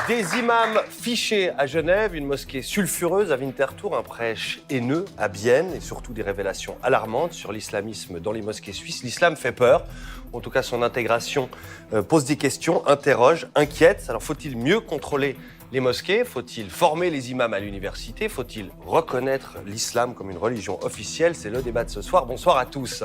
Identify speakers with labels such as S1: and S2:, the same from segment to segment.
S1: Des imams fichés à Genève, une mosquée sulfureuse à Winterthur, un prêche haineux à Bienne et surtout des révélations alarmantes sur l'islamisme dans les mosquées suisses. L'islam fait peur, en tout cas son intégration pose des questions, interroge, inquiète. Alors faut-il mieux contrôler les mosquées? Faut-il former les imams à l'université? Faut-il reconnaître l'islam comme une religion officielle? C'est le débat de ce soir. Bonsoir à tous.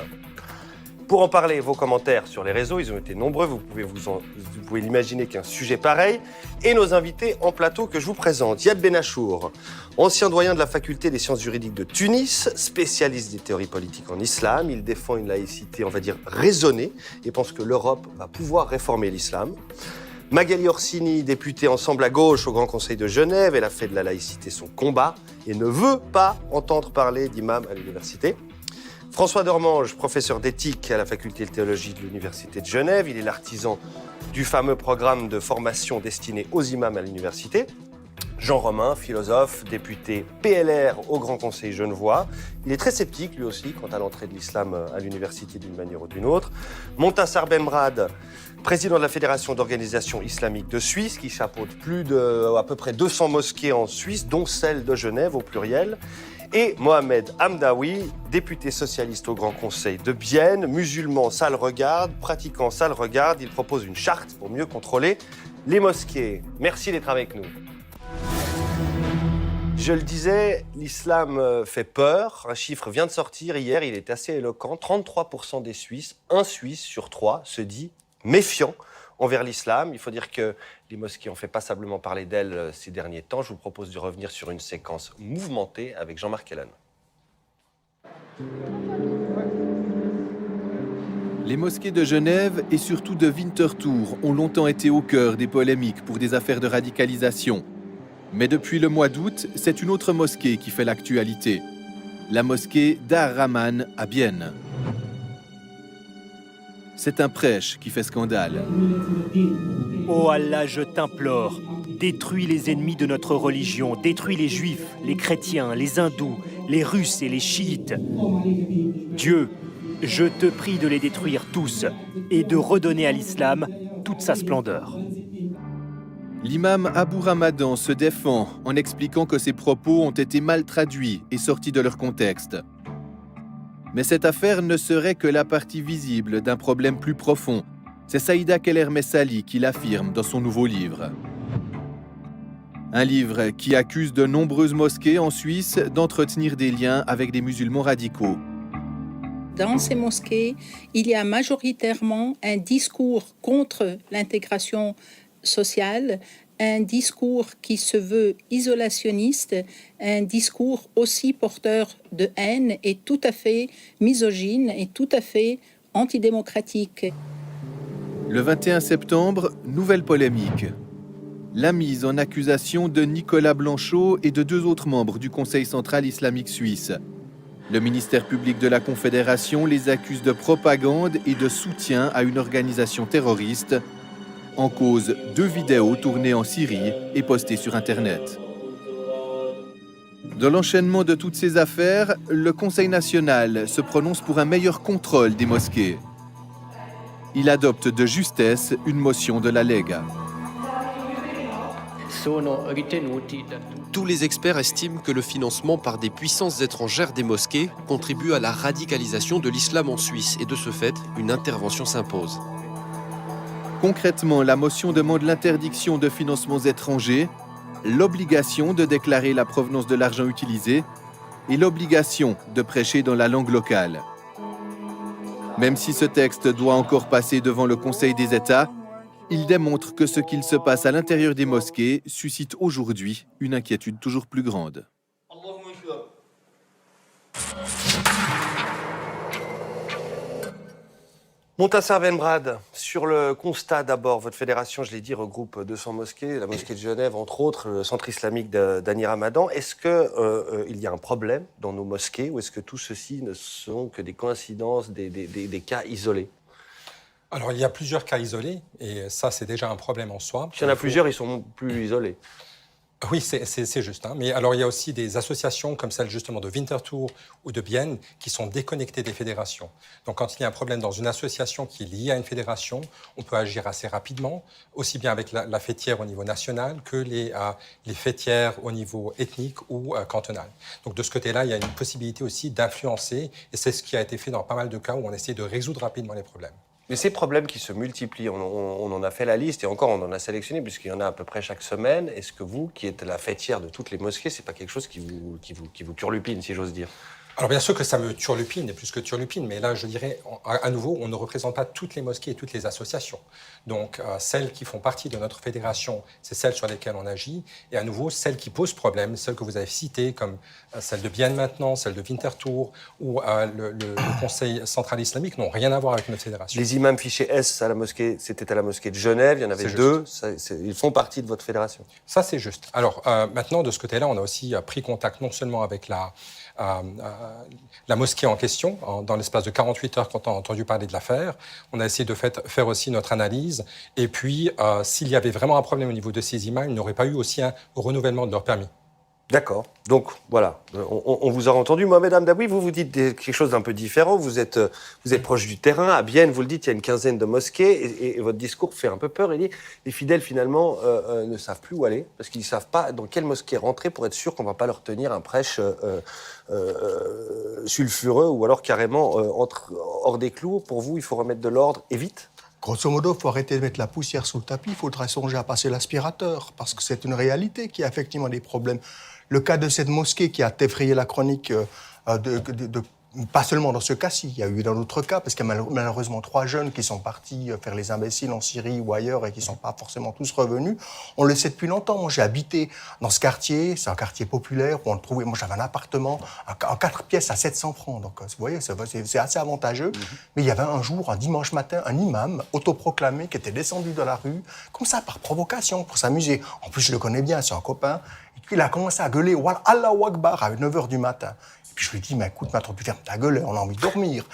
S1: Pour en parler, vos commentaires sur les réseaux, ils ont été nombreux, vous pouvez l'imaginer qu'un sujet pareil. Et nos invités en plateau que je vous présente. Yad Benachour, ancien doyen de la faculté des sciences juridiques de Tunis, spécialiste des théories politiques en islam. Il défend une laïcité, on va dire, raisonnée et pense que l'Europe va pouvoir réformer l'islam. Magali Orsini, députée Ensemble à gauche au Grand Conseil de Genève, elle a fait de la laïcité son combat et ne veut pas entendre parler d'imam à l'université. François Dormange, professeur d'éthique à la faculté de théologie de l'Université de Genève. Il est l'artisan du fameux programme de formation destiné aux imams à l'université. Jean Romain, philosophe, député PLR au Grand Conseil genevois. Il est très sceptique, lui aussi, quant à l'entrée de l'islam à l'université d'une manière ou d'une autre. Montassar Benbrad, président de la Fédération d'organisations islamiques de Suisse, qui chapeaute à peu près 200 mosquées en Suisse, dont celle de Genève au pluriel. Et Mohamed Hamdaoui, député socialiste au Grand Conseil de Bienne, musulman, ça le regarde, pratiquant, ça le regarde. Il propose une charte pour mieux contrôler les mosquées. Merci d'être avec nous. Je le disais, l'islam fait peur. Un chiffre vient de sortir hier, il est assez éloquent. 33% des Suisses, un Suisse sur 3, se dit méfiant envers l'islam. Il faut dire que les mosquées ont fait passablement parler d'elles ces derniers temps. Je vous propose de revenir sur une séquence mouvementée avec Jean-Marc Ellen.
S2: Les mosquées de Genève et surtout de Winterthur ont longtemps été au cœur des polémiques pour des affaires de radicalisation. Mais depuis le mois d'août, c'est une autre mosquée qui fait l'actualité. La mosquée d'Ar Rahman à Bienne. C'est un prêche qui fait scandale.
S3: Ô Allah, je t'implore, détruis les ennemis de notre religion, détruis les juifs, les chrétiens, les hindous, les russes et les chiites. Dieu, je te prie de les détruire tous et de redonner à l'islam toute sa splendeur.
S2: L'imam Abou Ramadan se défend en expliquant que ses propos ont été mal traduits et sortis de leur contexte. Mais cette affaire ne serait que la partie visible d'un problème plus profond. C'est Saïda Keller-Messali qui l'affirme dans son nouveau livre. Un livre qui accuse de nombreuses mosquées en Suisse d'entretenir des liens avec des musulmans radicaux.
S4: Dans ces mosquées, il y a majoritairement un discours contre l'intégration sociale, un discours qui se veut isolationniste, un discours aussi porteur de haine et tout à fait misogyne et tout à fait antidémocratique.
S2: Le 21 septembre, nouvelle polémique. La mise en accusation de Nicolas Blanchot et de 2 autres membres du Conseil central islamique suisse. Le ministère public de la Confédération les accuse de propagande et de soutien à une organisation terroriste. En cause 2 vidéos tournées en Syrie et postées sur Internet. Dans l'enchaînement de toutes ces affaires, le Conseil national se prononce pour un meilleur contrôle des mosquées. Il adopte de justesse une motion de la Lega.
S5: Tous les experts estiment que le financement par des puissances étrangères des mosquées contribue à la radicalisation de l'islam en Suisse et de ce fait, une intervention s'impose.
S2: Concrètement, la motion demande l'interdiction de financements étrangers, l'obligation de déclarer la provenance de l'argent utilisé et l'obligation de prêcher dans la langue locale. Même si ce texte doit encore passer devant le Conseil des États, il démontre que ce qu'il se passe à l'intérieur des mosquées suscite aujourd'hui une inquiétude toujours plus grande.
S1: Montassar Benbrad, sur le constat d'abord, votre fédération, je l'ai dit, regroupe 200 mosquées, la mosquée de Genève, entre autres, le centre islamique d'Ani Ramadan. Est-ce qu'il y a un problème dans nos mosquées ou est-ce que tout ceci ne sont que des coïncidences, des cas isolés?
S6: Alors, il y a plusieurs cas isolés et ça, c'est déjà un problème en soi.
S1: S'il y en a plusieurs, ils sont plus isolés.
S6: Oui, c'est juste. Mais alors, il y a aussi des associations comme celle justement de Winterthur ou de Bienne qui sont déconnectées des fédérations. Donc, quand il y a un problème dans une association qui est liée à une fédération, on peut agir assez rapidement, aussi bien avec la fêtière au niveau national que les fêtières au niveau ethnique ou cantonal. Donc, de ce côté-là, il y a une possibilité aussi d'influencer, et c'est ce qui a été fait dans pas mal de cas où on essaie de résoudre rapidement les problèmes.
S1: Mais ces problèmes qui se multiplient, on en a fait la liste et encore on en a sélectionné puisqu'il y en a à peu près chaque semaine. Est-ce que vous, qui êtes la fêtière de toutes les mosquées, c'est pas quelque chose qui vous turlupine, si j'ose dire?
S6: Alors bien sûr que ça me turlupine, et plus que turlupine, mais là je dirais, à nouveau, on ne représente pas toutes les mosquées et toutes les associations. Donc celles qui font partie de notre fédération, c'est celles sur lesquelles on agit, et à nouveau, celles qui posent problème, celles que vous avez citées, comme celle de Bienne maintenant, celle de Winterthur, ou le Conseil central islamique, n'ont rien à voir avec notre fédération.
S1: Les imams fichés S à la mosquée, c'était à la mosquée de Genève, il y en avait deux, ils font partie de votre fédération?
S6: Ça c'est juste. Alors maintenant, de ce côté-là, on a aussi pris contact non seulement avec la mosquée en question, dans l'espace de 48 heures quand on a entendu parler de l'affaire. On a essayé de faire aussi notre analyse. Et puis, s'il y avait vraiment un problème au niveau de ces imams, ils n'auraient pas eu aussi un renouvellement de leur permis.
S1: D'accord. Donc, voilà, on vous a entendu. Mohamed Hamdaoui, vous dites quelque chose d'un peu différent. Vous êtes proche du terrain. À Bienne, vous le dites, il y a une quinzaine de mosquées. Et votre discours fait un peu peur. Il dit, les fidèles, finalement, ne savent plus où aller parce qu'ils ne savent pas dans quelle mosquée rentrer pour être sûr qu'on ne va pas leur tenir un prêche sulfureux ou alors carrément hors des clous. Pour vous, il faut remettre de l'ordre et vite?
S7: Grosso modo, il faut arrêter de mettre la poussière sous le tapis, il faudra songer à passer l'aspirateur, parce que c'est une réalité qui a effectivement des problèmes. Le cas de cette mosquée qui a effrayé la chronique pas seulement dans ce cas-ci, il y a eu dans d'autres cas, parce qu'il y a malheureusement 3 jeunes qui sont partis faire les imbéciles en Syrie ou ailleurs et qui ne sont pas forcément tous revenus. On le sait depuis longtemps. Moi, j'ai habité dans ce quartier, c'est un quartier populaire où on trouvait. Moi, j'avais un appartement en 4 pièces à 700 francs. Donc, vous voyez, c'est assez avantageux. Mais il y avait un jour, un dimanche matin, un imam autoproclamé qui était descendu de la rue, comme ça, par provocation, pour s'amuser. En plus, je le connais bien, c'est un copain. Et puis, il a commencé à gueuler « Allahu Akbar » à 9h du matin. Puis je lui dis, mais écoute, maître, putain, ta gueule, on a envie de dormir.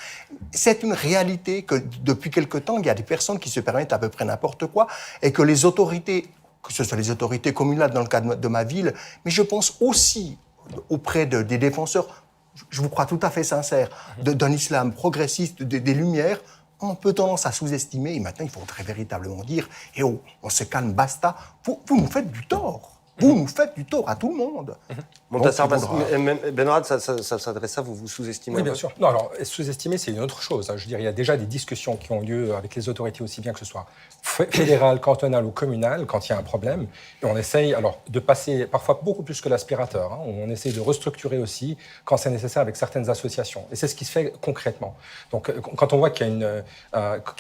S7: C'est une réalité que depuis quelque temps, il y a des personnes qui se permettent à peu près n'importe quoi et que les autorités, que ce soit les autorités communales dans le cas de ma ville, mais je pense aussi auprès des défenseurs, je vous crois tout à fait sincère, d'un islam progressiste, des Lumières, on peut tendance à sous-estimer. Et maintenant, il faudrait véritablement dire, eh oh, on se calme, basta, vous nous faites du tort. Vous nous faites du tort à tout le monde.
S1: Montassar Benrad, ça s'adresse à vous, vous sous-estimez?
S6: Oui, bien sûr. Non, alors, sous-estimer, c'est une autre chose. Je veux dire, il y a déjà des discussions qui ont lieu avec les autorités, aussi bien que ce soit fédérales, cantonales ou communales, quand il y a un problème. Et on essaye, alors, de passer parfois beaucoup plus que l'aspirateur. On essaye de restructurer aussi, quand c'est nécessaire, avec certaines associations. Et c'est ce qui se fait concrètement. Donc, quand on voit qu'il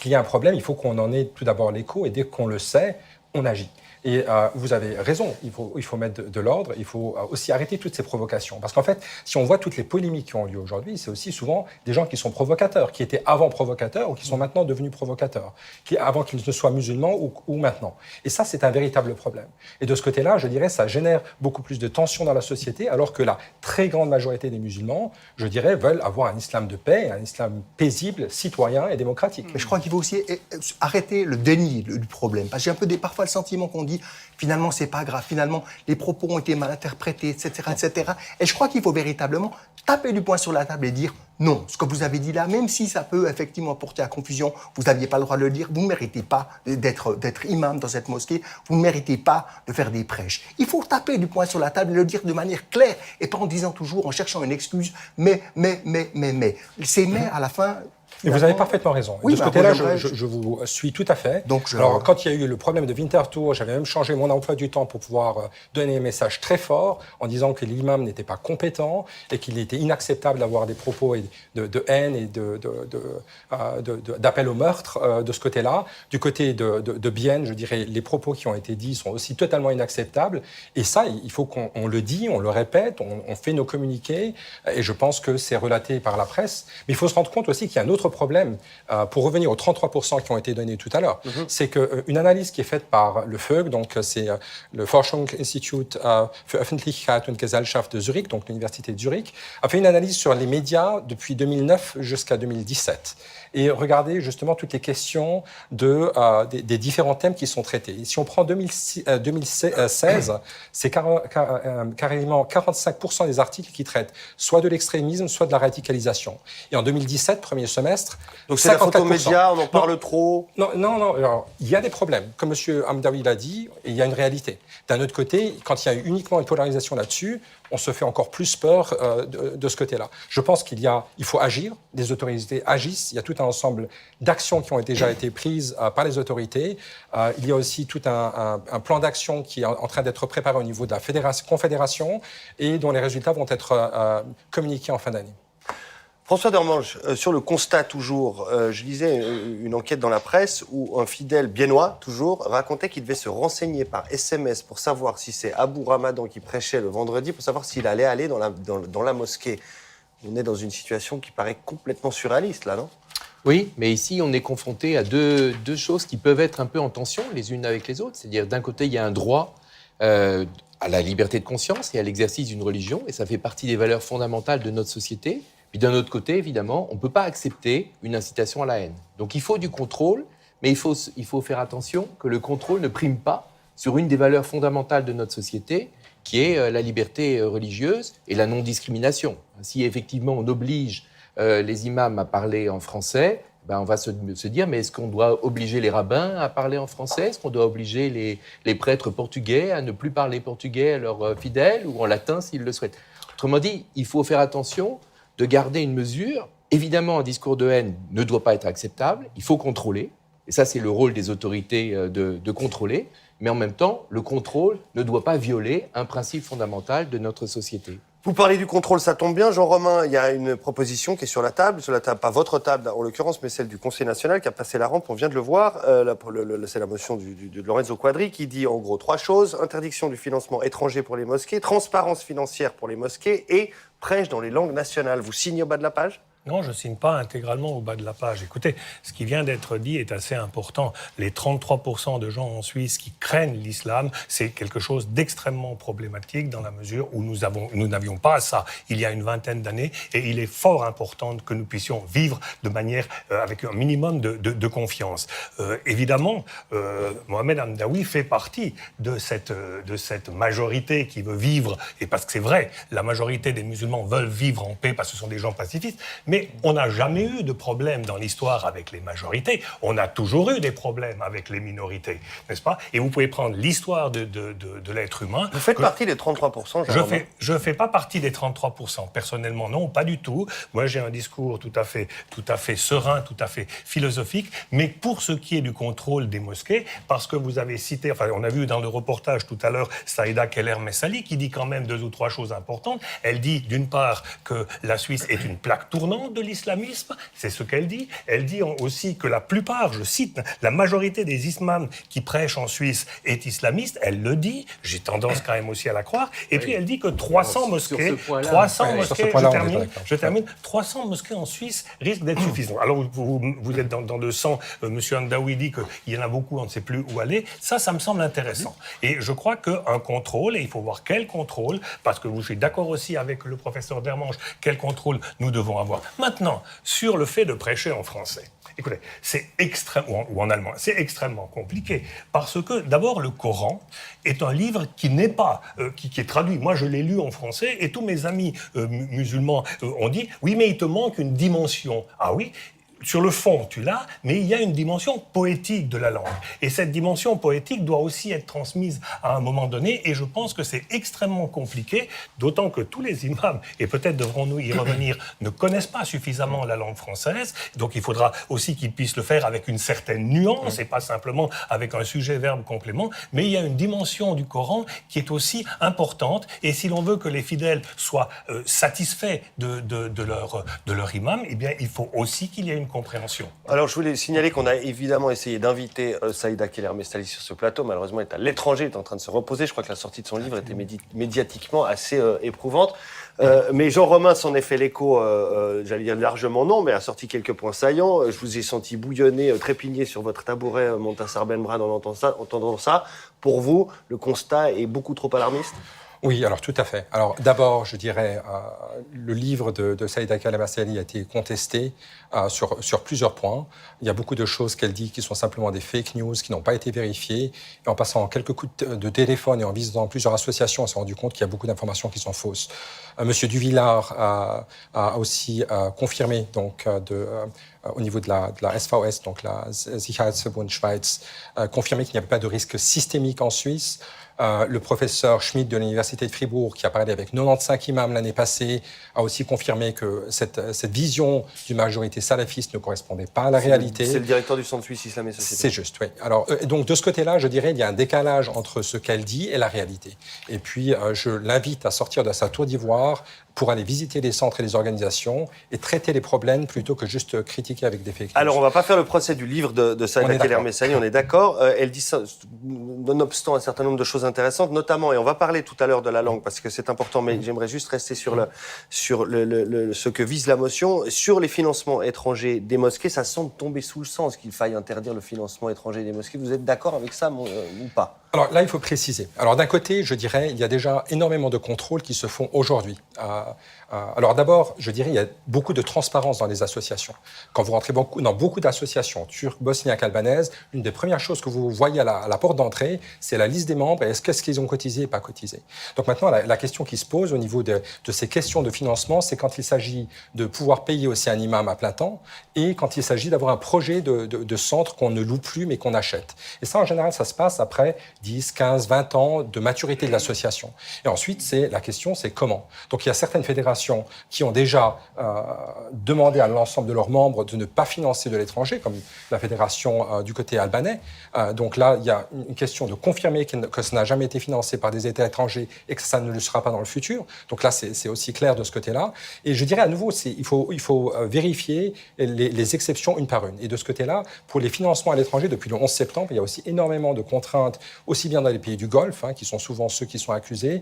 S6: y a un problème, il faut qu'on en ait tout d'abord l'écho, et dès qu'on le sait, on agit. Et vous avez raison, il faut mettre de l'ordre, il faut aussi arrêter toutes ces provocations. Parce qu'en fait, si on voit toutes les polémiques qui ont lieu aujourd'hui, c'est aussi souvent des gens qui sont provocateurs, qui étaient avant provocateurs ou qui sont maintenant devenus provocateurs, avant qu'ils ne soient musulmans ou maintenant. Et ça, c'est un véritable problème. Et de ce côté-là, je dirais, ça génère beaucoup plus de tensions dans la société, alors que la très grande majorité des musulmans, je dirais, veulent avoir un islam de paix, un islam paisible, citoyen et démocratique.
S7: Mais je crois qu'il faut aussi arrêter le déni du problème. Parce que j'ai parfois le sentiment qu'on dit finalement c'est pas grave, finalement les propos ont été mal interprétés, etc., etc. Et je crois qu'il faut véritablement taper du poing sur la table et dire non, ce que vous avez dit là, même si ça peut effectivement porter à confusion, vous n'aviez pas le droit de le dire, vous ne méritez pas d'être imam dans cette mosquée, vous ne méritez pas de faire des prêches. Il faut taper du poing sur la table et le dire de manière claire et pas en disant toujours, en cherchant une excuse, mais. C'est mais à la fin.
S6: Et vous avez parfaitement raison.
S7: Oui,
S6: de ce côté-là, je vous suis tout à fait. Alors, quand il y a eu le problème de Winterthur, j'avais même changé mon emploi du temps pour pouvoir donner un message très fort en disant que l'imam n'était pas compétent et qu'il était inacceptable d'avoir des propos de haine et d'appel au meurtre de ce côté-là. Du côté de Bienne, je dirais, les propos qui ont été dits sont aussi totalement inacceptables. Et ça, il faut qu'on le dise, on le répète, on fait nos communiqués. Et je pense que c'est relaté par la presse. Mais il faut se rendre compte aussi qu'il y a un autre l'autre problème, pour revenir aux 33% qui ont été donnés tout à l'heure, c'est qu'une analyse qui est faite par le FÖG, donc c'est le Forschungsinstitut für Öffentlichkeit und Gesellschaft de Zurich, donc l'Université de Zurich, a fait une analyse sur les médias depuis 2009 jusqu'à 2017. Et regardez justement toutes les questions des différents thèmes qui sont traités. Et si on prend 2016, c'est carrément 45% des articles qui traitent soit de l'extrémisme, soit de la radicalisation. Et en 2017, premier semestre,
S1: donc c'est la photo média, on en parle trop.
S6: Non. Alors, il y a des problèmes. Comme M. Hamdaoui l'a dit, il y a une réalité. D'un autre côté, quand il y a uniquement une polarisation là-dessus, on se fait encore plus peur de ce côté-là. Je pense qu'il faut agir, les autorités agissent, il y a tout un ensemble d'actions qui ont déjà été prises par les autorités. Il y a aussi tout un plan d'action qui est en train d'être préparé au niveau de la confédération et dont les résultats vont être communiqués en fin d'année.
S1: François Dermange, sur le constat toujours, je lisais une enquête dans la presse où un fidèle biennois, toujours, racontait qu'il devait se renseigner par SMS pour savoir si c'est Abou Ramadan qui prêchait le vendredi, pour savoir s'il allait aller dans la mosquée. On est dans une situation qui paraît complètement surréaliste, là, non ?
S8: Oui, mais ici, on est confronté à deux choses qui peuvent être un peu en tension les unes avec les autres. C'est-à-dire, d'un côté, il y a un droit à la liberté de conscience et à l'exercice d'une religion, et ça fait partie des valeurs fondamentales de notre société. Puis d'un autre côté, évidemment, on ne peut pas accepter une incitation à la haine. Donc il faut du contrôle, mais il faut faire attention que le contrôle ne prime pas sur une des valeurs fondamentales de notre société, qui est la liberté religieuse et la non-discrimination. Si effectivement on oblige les imams à parler en français, on va se dire, mais est-ce qu'on doit obliger les rabbins à parler en français ? Est-ce qu'on doit obliger les prêtres portugais à ne plus parler portugais à leurs fidèles ou en latin s'ils le souhaitent ? Autrement dit, il faut faire attention de garder une mesure. Évidemment, un discours de haine ne doit pas être acceptable, il faut contrôler, et ça c'est le rôle des autorités de contrôler, mais en même temps, le contrôle ne doit pas violer un principe fondamental de notre société.
S1: Vous parlez du contrôle, ça tombe bien, Jean-Romain, il y a une proposition qui est sur la table, pas votre table en l'occurrence, mais celle du Conseil national qui a passé la rampe, on vient de le voir, c'est la motion de Lorenzo Quadri qui dit en gros 3 choses, interdiction du financement étranger pour les mosquées, transparence financière pour les mosquées et prêche dans les langues nationales. Vous signez au bas de la page ?
S9: Non, je ne signe pas intégralement au bas de la page. Écoutez, ce qui vient d'être dit est assez important. Les 33% de gens en Suisse qui craignent l'islam, c'est quelque chose d'extrêmement problématique dans la mesure où nous n'avions pas ça il y a une vingtaine d'années et il est fort important que nous puissions vivre de manière avec un minimum de confiance. Évidemment, Mohamed Hamdaoui fait partie de cette majorité qui veut vivre, et parce que c'est vrai, la majorité des musulmans veulent vivre en paix parce que ce sont des gens pacifistes, mais on n'a jamais eu de problème dans l'histoire avec les majorités. On a toujours eu des problèmes avec les minorités, n'est-ce pas ? Et vous pouvez prendre l'histoire de l'être humain.
S1: Vous faites partie des 33%,
S9: je ne fais pas partie des 33%. Personnellement, non, pas du tout. Moi, j'ai un discours tout à fait serein, tout à fait philosophique. Mais pour ce qui est du contrôle des mosquées, parce que vous avez cité, on a vu dans le reportage tout à l'heure Saïda Keller-Messali qui dit quand même 2 ou 3 choses importantes. Elle dit, d'une part, que la Suisse est une plaque tournante de l'islamisme, c'est ce qu'elle dit. Elle dit aussi que la plupart, je cite, la majorité des imams qui prêchent en Suisse est islamiste. Elle le dit, j'ai tendance quand même aussi à la croire. Et puis elle dit que 300 mosquées, 300 mosquées en Suisse risquent d'être suffisantes. Alors vous êtes dans le sang, M. Hamdaoui dit qu'il y en a beaucoup, on ne sait plus où aller. Ça me semble intéressant. Et je crois qu'un contrôle, et il faut voir quel contrôle, parce que je suis d'accord aussi avec le professeur Dermange, quel contrôle nous devons avoir. Maintenant, sur le fait de prêcher en français, écoutez, ou en allemand, c'est extrêmement compliqué, parce que d'abord le Coran est un livre qui n'est pas, qui est traduit. Moi, je l'ai lu en français, et tous mes amis musulmans ont dit, oui, mais il te manque une dimension. Ah oui. Sur le fond, tu l'as, mais il y a une dimension poétique de la langue. Et cette dimension poétique doit aussi être transmise à un moment donné, et je pense que c'est extrêmement compliqué, d'autant que tous les imams, et peut-être devrons-nous y revenir, ne connaissent pas suffisamment la langue française, donc il faudra aussi qu'ils puissent le faire avec une certaine nuance, et pas simplement avec un sujet-verbe-complément, mais il y a une dimension du Coran qui est aussi importante, et si l'on veut que les fidèles soient satisfaits de leur imam, eh bien il faut aussi qu'il y ait une compréhension.
S1: Alors, je voulais signaler qu'on a évidemment essayé d'inviter Saïda Keller-Messali sur ce plateau. Malheureusement, elle est à l'étranger, elle est en train de se reposer. Je crois que la sortie de son livre était médiatiquement assez éprouvante. Mais Jean Romain s'en est fait l'écho, j'allais dire largement non, mais a sorti quelques points saillants. Je vous ai senti bouillonner, trépigner sur votre tabouret, Montassar Benbrad, en entendant ça. Pour vous, le constat est beaucoup trop alarmiste ?
S6: Oui, alors tout à fait. Alors d'abord, je dirais, le livre de Saïda Kalamassali a été contesté sur plusieurs points. Il y a beaucoup de choses qu'elle dit qui sont simplement des fake news, qui n'ont pas été vérifiées. Et en passant quelques coups de téléphone et en visitant plusieurs associations, on s'est rendu compte qu'il y a beaucoup d'informations qui sont fausses. Monsieur Duvillard a aussi confirmé donc, au niveau de la SVS, donc la Sicherheitsverbund Schweiz, confirmé qu'il n'y avait pas de risque systémique en Suisse. Le professeur Schmidt de l'Université de Fribourg, qui a parlé avec 95 imams l'année passée, a aussi confirmé que cette vision d'une majorité salafiste ne correspondait pas à la réalité.
S1: C'est le directeur du Centre suisse Islam et Société.
S6: C'est juste, oui. Alors, donc, de ce côté-là, je dirais qu'il y a un décalage entre ce qu'elle dit et la réalité. Et puis, je l'invite à sortir de sa tour d'ivoire pour aller visiter les centres et les organisations et traiter les problèmes plutôt que juste critiquer avec des fake news.
S1: Alors, on ne va pas faire le procès du livre de Saïda Keller-Messali, on est d'accord. Elle dit ça, nonobstant un certain nombre de choses intéressantes, notamment, et on va parler tout à l'heure de la langue parce que c'est important, mais j'aimerais juste rester sur ce que vise la motion. Sur les financements étrangers des mosquées, ça semble tomber sous le sens qu'il faille interdire le financement étranger des mosquées. Vous êtes d'accord avec ça ou pas ?
S6: Alors là, il faut préciser. Alors d'un côté, je dirais, il y a déjà énormément de contrôles qui se font aujourd'hui. Alors d'abord, je dirais, il y a beaucoup de transparence dans les associations. Quand vous rentrez dans beaucoup d'associations turques, bosniaques, albanaises, une des premières choses que vous voyez à la porte d'entrée, c'est la liste des membres et qu'est-ce qu'ils ont cotisé et pas cotisé. Donc maintenant, la question qui se pose au niveau de ces questions de financement, c'est quand il s'agit de pouvoir payer aussi un imam à plein temps et quand il s'agit d'avoir un projet de centre qu'on ne loue plus mais qu'on achète. Et ça, en général, ça se passe après 10, 15, 20 ans de maturité de l'association. Et ensuite, la question, c'est comment. Donc il y a certaines fédérations qui ont déjà demandé à l'ensemble de leurs membres de ne pas financer de l'étranger, comme la fédération du côté albanais. Donc là, il y a une question de confirmer que ça n'a jamais été financé par des États étrangers et que ça ne le sera pas dans le futur. Donc là, c'est aussi clair de ce côté-là. Et je dirais à nouveau, il faut vérifier les exceptions une par une. Et de ce côté-là, pour les financements à l'étranger, depuis le 11 septembre, il y a aussi énormément de contraintes, aussi bien dans les pays du Golfe, qui sont souvent ceux qui sont accusés,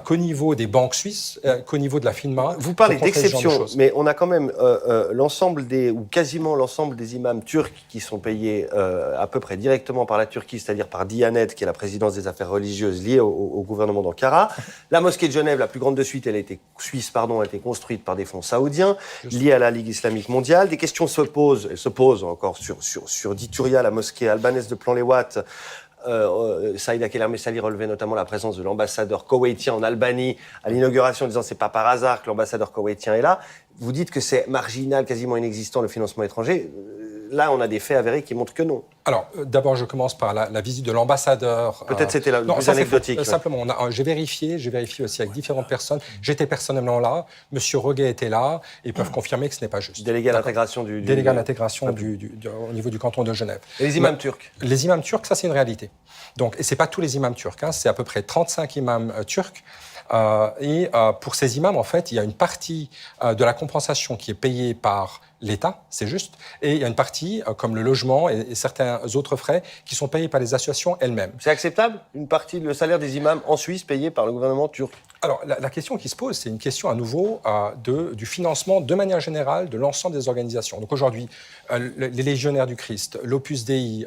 S6: qu'au niveau des banques suisses, qu'au niveau de la FINMA.
S1: Vous parlez d'exceptions, mais on a quand même ou quasiment l'ensemble des imams turcs qui sont payés à peu près directement par la Turquie, c'est-à-dire par Diyanet, qui est la présidence des affaires religieuses liée au gouvernement d'Ankara. La mosquée de Genève, la plus grande de Suisse, a été construite par des fonds saoudiens, liés à la Ligue islamique mondiale. Des questions se posent encore sur Dituria, la mosquée albanaise de Plan-les-Ouates. Saïda Keller-Messali relevait notamment la présence de l'ambassadeur koweïtien en Albanie à l'inauguration, en disant c'est pas par hasard que l'ambassadeur koweïtien est là. Vous dites que c'est marginal, quasiment inexistant, le financement étranger. Là, on a des faits avérés qui montrent que non.
S6: Alors, d'abord, je commence par la visite de l'ambassadeur.
S1: Peut-être c'était le plus anecdotique.
S6: Simplement, j'ai vérifié aussi avec différentes personnes. J'étais personnellement là, Monsieur Roguet était là, et ils peuvent confirmer que ce n'est pas juste.
S1: Délégué à l'intégration
S6: au niveau du canton de Genève.
S1: Et les imams turcs ?
S6: Les imams turcs, ça c'est une réalité. Donc, et c'est pas tous les imams turcs, c'est à peu près 35 imams turcs. Pour ces imams, en fait, il y a une partie de la compensation qui est payée par l'État, c'est juste, et il y a une partie, comme le logement et certains autres frais, qui sont payés par les associations elles-mêmes.
S1: C'est acceptable, une partie du salaire des imams en Suisse payé par le gouvernement turc ?
S6: Alors, la question qui se pose, c'est une question à nouveau du financement de manière générale de l'ensemble des organisations. Donc aujourd'hui, les Légionnaires du Christ, l'Opus Dei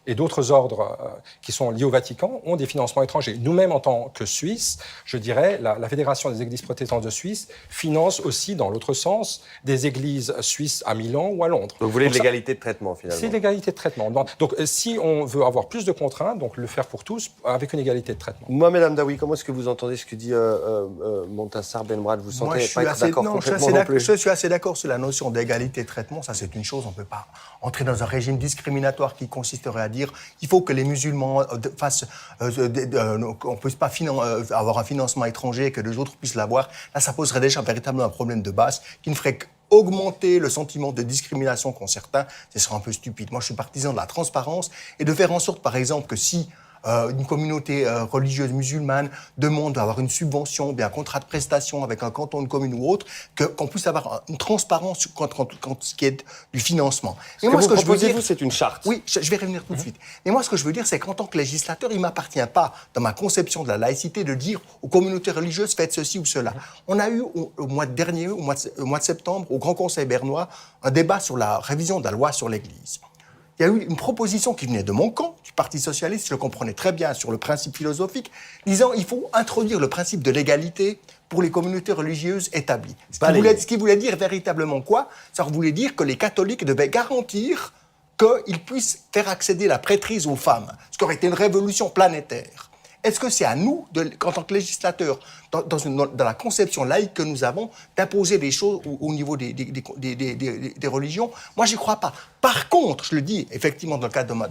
S6: et d'autres ordres qui sont liés au Vatican ont des financements étrangers. Nous-mêmes, en tant que Suisse, je dirais, la Fédération des Églises protestantes de Suisse finance aussi, dans l'autre sens, des églises suisses à Milan ou à Londres.
S1: Donc vous voulez de l'égalité de traitement, finalement ?
S6: C'est l'égalité de traitement. Donc si on veut avoir plus de contraintes, donc le faire pour tous, avec une égalité de traitement.
S1: Mohamed Hamdaoui, comment est-ce que vous entendez ce que dit Montassar Benbrad? Vous sentez pas être d'accord complètement non plus ?
S7: Je suis assez d'accord sur la notion d'égalité de traitement. Ça, c'est une chose. On ne peut pas entrer dans un régime discriminatoire qui consisterait à dire il faut que les musulmans fassent... on ne puisse pas avoir un financement étranger et que les autres puissent l'avoir. Là, ça poserait déjà véritablement un problème de base qui ne ferait qu'augmenter le sentiment de discrimination qu'ont certains. Ce serait un peu stupide. Moi, je suis partisan de la transparence et de faire en sorte, par exemple, que si une communauté religieuse musulmane demande d'avoir une subvention, bien un contrat de prestation avec un canton, une commune ou autre, qu'on puisse avoir une transparence quant ce qui est du financement.
S1: Ce que je veux dire, c'est une charte.
S7: Oui, je vais revenir tout de suite. Mais moi, ce que je veux dire, c'est qu'en tant que législateur, il ne m'appartient pas, dans ma conception de la laïcité, de dire aux communautés religieuses, faites ceci ou cela. On a eu au mois dernier, au mois de septembre, au Grand Conseil bernois, un débat sur la révision de la loi sur l'Église. Il y a eu une proposition qui venait de mon camp, du Parti socialiste, je le comprenais très bien sur le principe philosophique, disant qu'il faut introduire le principe de l'égalité pour les communautés religieuses établies. Ce qui voulait dire véritablement quoi? Ça voulait dire que les catholiques devaient garantir qu'ils puissent faire accéder la prêtrise aux femmes, ce qui aurait été une révolution planétaire. Est-ce que c'est à nous, en tant que législateurs, dans la conception laïque que nous avons, d'imposer des choses au niveau des religions? Moi, j'y crois pas. Par contre, je le dis effectivement dans le cadre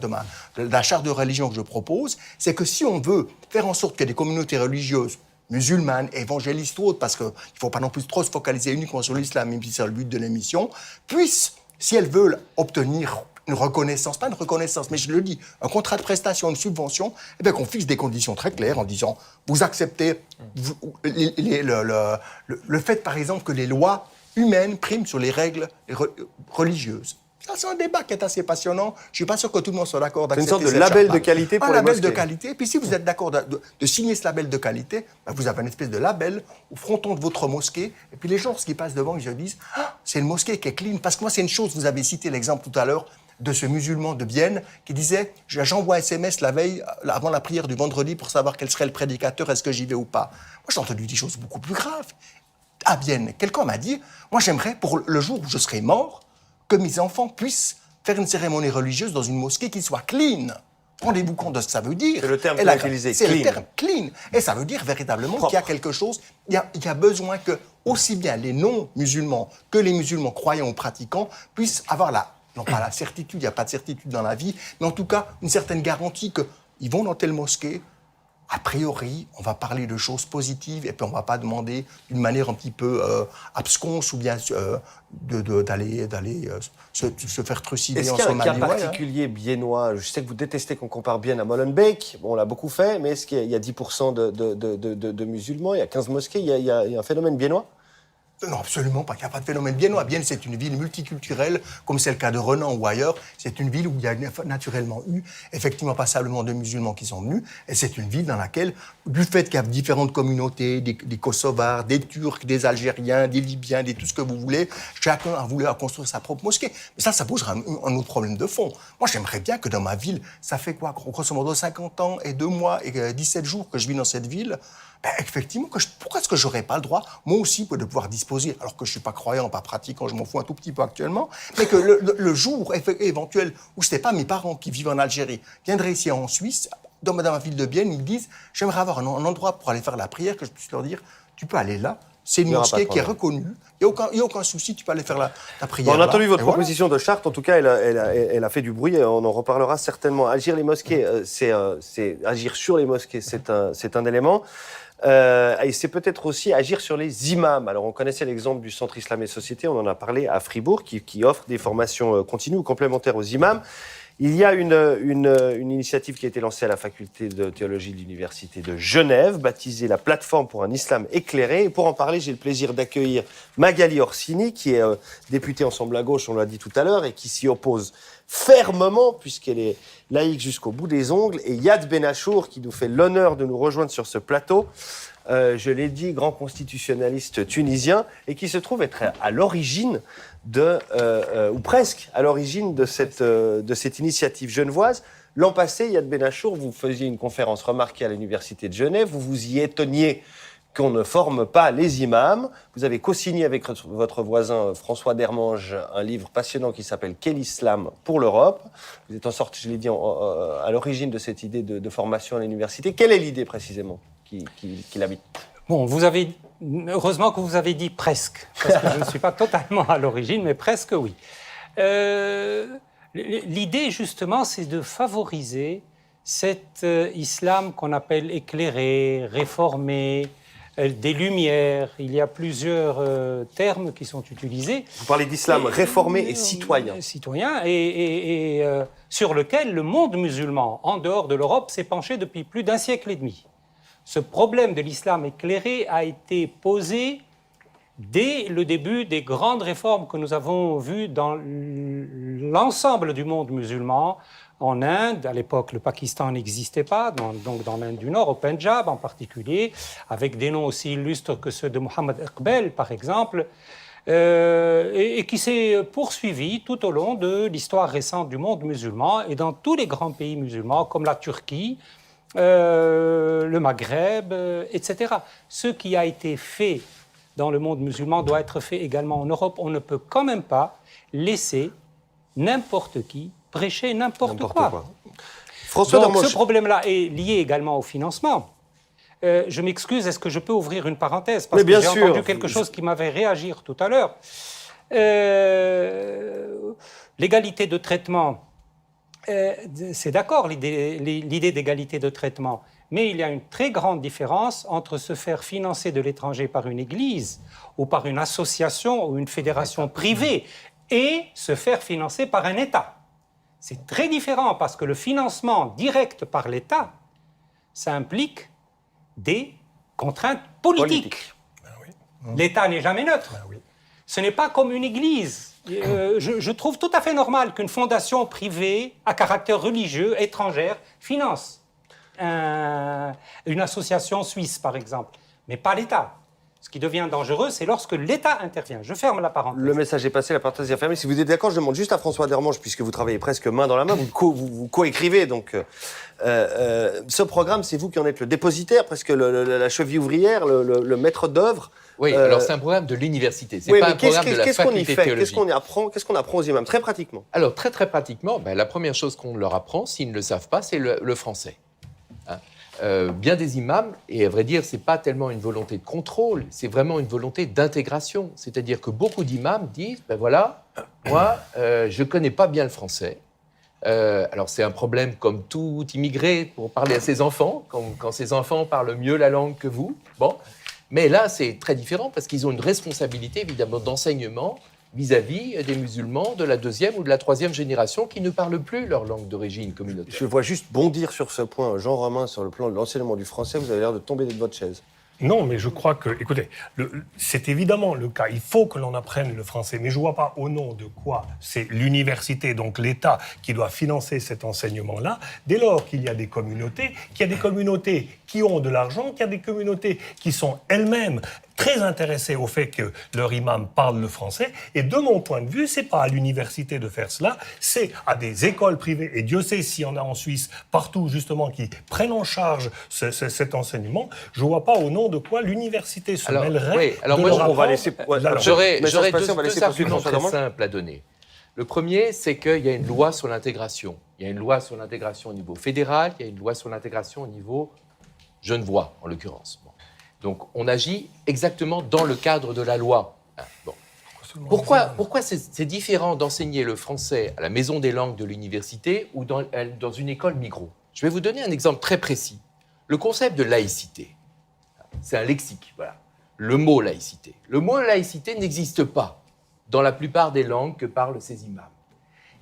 S7: de la charte de religion que je propose, c'est que si on veut faire en sorte que des communautés religieuses musulmanes, évangélistes ou autres, parce qu'il ne faut pas non plus trop se focaliser uniquement sur l'islam, même si c'est le but de l'émission, puissent, si elles veulent obtenir une reconnaissance, pas une reconnaissance, mais je le dis, un contrat de prestation, une subvention, eh bien qu'on fixe des conditions très claires en disant, vous acceptez le fait, par exemple, que les lois humaines priment sur les règles religieuses. Ça, c'est un débat qui est assez passionnant. Je ne suis pas sûr que tout le monde soit d'accord d'accepter
S1: cette charte. C'est une sorte de label de qualité pour les mosquées.
S7: Un label de qualité. Et puis si vous êtes d'accord de signer ce label de qualité, ben vous avez une espèce de label au fronton de votre mosquée. Et puis les gens, qui passent devant, ils se disent « Ah, c'est une mosquée qui est clean ». Parce que moi, c'est une chose, vous avez cité l'exemple tout à l'heure de ce musulman de Bienne qui disait « J'envoie un SMS la veille, avant la prière du vendredi, pour savoir quel serait le prédicateur, est-ce que j'y vais ou pas ». Moi, j'ai entendu des choses beaucoup plus graves. À Bienne, quelqu'un m'a dit « Moi, j'aimerais, pour le jour où je serai mort, que mes enfants puissent faire une cérémonie religieuse dans une mosquée qui soit clean ». Rendez-vous compte de ce que ça veut dire.
S1: C'est le terme qu'il a utilisé,
S7: c'est le terme clean. Et ça veut dire véritablement qu'il y a quelque chose, il y a besoin que aussi bien les non-musulmans que les musulmans croyants ou pratiquants puissent avoir non pas la certitude, il n'y a pas de certitude dans la vie, mais en tout cas une certaine garantie qu'ils vont dans telle mosquée, a priori, on va parler de choses positives et puis on ne va pas demander d'une manière un petit peu absconse ou bien d'aller se faire trucider en Somalie.
S1: Est-ce qu'il y a un cas particulier biennois? Je sais que vous détestez qu'on compare Bienne à Molenbeek. Bon, on l'a beaucoup fait, mais est-ce qu'il y a 10% de musulmans? Il y a 15 mosquées. Il y a un phénomène biennois?
S7: Non, absolument pas. Il n'y a pas de phénomène biennois. Bienne, c'est une ville multiculturelle, comme c'est le cas de Renan ou ailleurs. C'est une ville où il y a naturellement eu, effectivement, passablement de musulmans qui sont venus. Et c'est une ville dans laquelle, du fait qu'il y a différentes communautés, des Kosovars, des Turcs, des Algériens, des Libyens, tout ce que vous voulez, chacun a voulu construire sa propre mosquée. Mais ça posera un autre problème de fond. Moi, j'aimerais bien que dans ma ville, ça fait quoi, grosso modo 50 ans et 2 mois et 17 jours que je vis dans cette ville. Ben, effectivement, pourquoi est-ce que je n'aurais pas le droit, moi aussi, de pouvoir disposer, alors que je ne suis pas croyant, pas pratiquant, je m'en fous un tout petit peu actuellement, mais que le jour éventuel où ce n'est pas mes parents qui vivent en Algérie, viendraient ici en Suisse, dans ma ville de Bienne, ils disent « J'aimerais avoir un endroit pour aller faire la prière, que je puisse leur dire « Tu peux aller là ». C'est une mosquée qui est reconnue. Il n'y a aucun souci, tu peux aller faire la prière.
S1: Bon, on a entendu votre proposition de charte. En tout cas, elle a fait du bruit. On en reparlera certainement. Agir les mosquées, c'est agir sur les mosquées, c'est un élément. Et c'est peut-être aussi agir sur les imams. Alors, on connaissait l'exemple du Centre Islam et Société, on en a parlé à Fribourg, qui offre des formations continues ou complémentaires aux imams. Il y a une initiative qui a été lancée à la faculté de théologie de l'Université de Genève, baptisée la plateforme pour un islam éclairé. Et pour en parler, j'ai le plaisir d'accueillir Magali Orsini, qui est députée Ensemble à gauche, on l'a dit tout à l'heure, et qui s'y oppose fermement, puisqu'elle est laïque jusqu'au bout des ongles, et Yad Benachour, qui nous fait l'honneur de nous rejoindre sur ce plateau. Je l'ai dit, grand constitutionnaliste tunisien, et qui se trouve être à l'origine ou presque à l'origine de cette initiative genevoise. L'an passé, Yad Benachour, vous faisiez une conférence remarquée à l'Université de Genève, vous vous y étonniez qu'on ne forme pas les imams. Vous avez co-signé avec votre voisin François Dermange un livre passionnant qui s'appelle « Quel islam pour l'Europe ». Vous êtes en sorte, je l'ai dit, à l'origine de cette idée de formation à l'université. Quelle est l'idée précisément qui l'habite?
S10: Bon, heureusement que vous avez dit presque, parce que je ne suis pas totalement à l'origine, mais presque oui. L'idée, justement, c'est de favoriser cet islam qu'on appelle éclairé, réformé, des Lumières, il y a plusieurs termes qui sont utilisés.
S1: Vous parlez d'islam réformé et citoyen.
S10: Citoyen, et sur lequel le monde musulman, en dehors de l'Europe, s'est penché depuis plus d'un siècle et demi. Ce problème de l'islam éclairé a été posé dès le début des grandes réformes que nous avons vues dans l'ensemble du monde musulman. En Inde, à l'époque, le Pakistan n'existait pas, donc dans l'Inde du Nord, au Pendjab en particulier, avec des noms aussi illustres que ceux de Mohammed Iqbal, par exemple, et qui s'est poursuivi tout au long de l'histoire récente du monde musulman et dans tous les grands pays musulmans, comme la Turquie, le Maghreb, etc. Ce qui a été fait dans le monde musulman doit être fait également en Europe. On ne peut quand même pas laisser n'importe qui prêcher n'importe quoi.
S1: François
S10: Donc
S1: Darmanche.
S10: ce problème-là est lié également au financement. Je m'excuse, est-ce que je peux ouvrir une parenthèse? Parce
S1: Mais bien
S10: que j'ai
S1: sûr.
S10: entendu quelque chose qui m'avait réagir tout à l'heure. L'égalité de traitement, c'est d'accord l'idée d'égalité de traitement, mais il y a une très grande différence entre se faire financer de l'étranger par une église ou par une association ou une fédération privée et se faire financer par un État. C'est très différent parce que le financement direct par l'État, ça implique des contraintes politiques. L'État n'est jamais neutre. Ce n'est pas comme une église. Je trouve tout à fait normal qu'une fondation privée à caractère religieux étrangère finance une association suisse, par exemple, mais pas l'État. Ce qui devient dangereux, c'est lorsque l'État intervient. Je ferme la parenthèse.
S1: Le message est passé, la parenthèse est fermée. Si vous êtes d'accord, je demande juste à François Darmanche, puisque vous travaillez presque main dans la main, vous co-écrivez. Donc, ce programme, c'est vous qui en êtes le dépositaire, presque la cheville ouvrière, le maître d'œuvre.
S8: Oui, alors c'est un programme de l'université, c'est pas un programme de la faculté de théologie.
S1: Qu'est-ce qu'on apprend aux imams, très pratiquement?
S8: Alors, très pratiquement, la première chose qu'on leur apprend, s'ils ne le savent pas, c'est le français. Hein. Bien des imams, et à vrai dire, ce n'est pas tellement une volonté de contrôle, c'est vraiment une volonté d'intégration. C'est-à-dire que beaucoup d'imams disent, voilà, moi, je ne connais pas bien le français. Alors c'est un problème comme tout immigré pour parler à ses enfants, quand ses enfants parlent mieux la langue que vous. Bon. Mais là, c'est très différent parce qu'ils ont une responsabilité, évidemment, d'enseignement vis-à-vis des musulmans de la deuxième ou de la troisième génération qui ne parlent plus leur langue d'origine communautaire.
S1: Je vois juste bondir sur ce point, Jean Romain, sur le plan de l'enseignement du français. Vous avez l'air de tomber de votre chaise.
S9: Non, mais je crois que, écoutez, c'est évidemment le cas. Il faut que l'on apprenne le français, mais je ne vois pas au nom de quoi c'est l'université, donc l'État, qui doit financer cet enseignement-là, dès lors qu'il y a des communautés, qui ont de l'argent, qu'il y a des communautés qui sont elles-mêmes très intéressées au fait que leur imam parle le français. Et de mon point de vue, c'est pas à l'université de faire cela, c'est à des écoles privées, et Dieu sait s'il y en a en Suisse, partout justement, qui prennent en charge cet enseignement. Je ne vois pas au nom de quoi l'université se mêlerait.
S8: Oui, alors
S9: de
S8: moi,
S9: leur
S1: on va
S9: apprendre.
S1: laisser.
S8: J'aurais deux
S1: deux
S8: arguments très simples à donner. Le premier, c'est qu'il y a une loi sur l'intégration. Il y a une loi sur l'intégration au niveau fédéral, il y a une loi sur l'intégration au niveau genevois, en l'occurrence. Bon. Donc, on agit exactement dans le cadre de la loi. Bon. Pourquoi c'est différent d'enseigner le français à la Maison des langues de l'université ou dans une école migros? Je vais vous donner un exemple très précis. Le concept de laïcité, c'est un lexique, voilà. Le mot laïcité. Le mot laïcité n'existe pas dans la plupart des langues que parlent ces imams.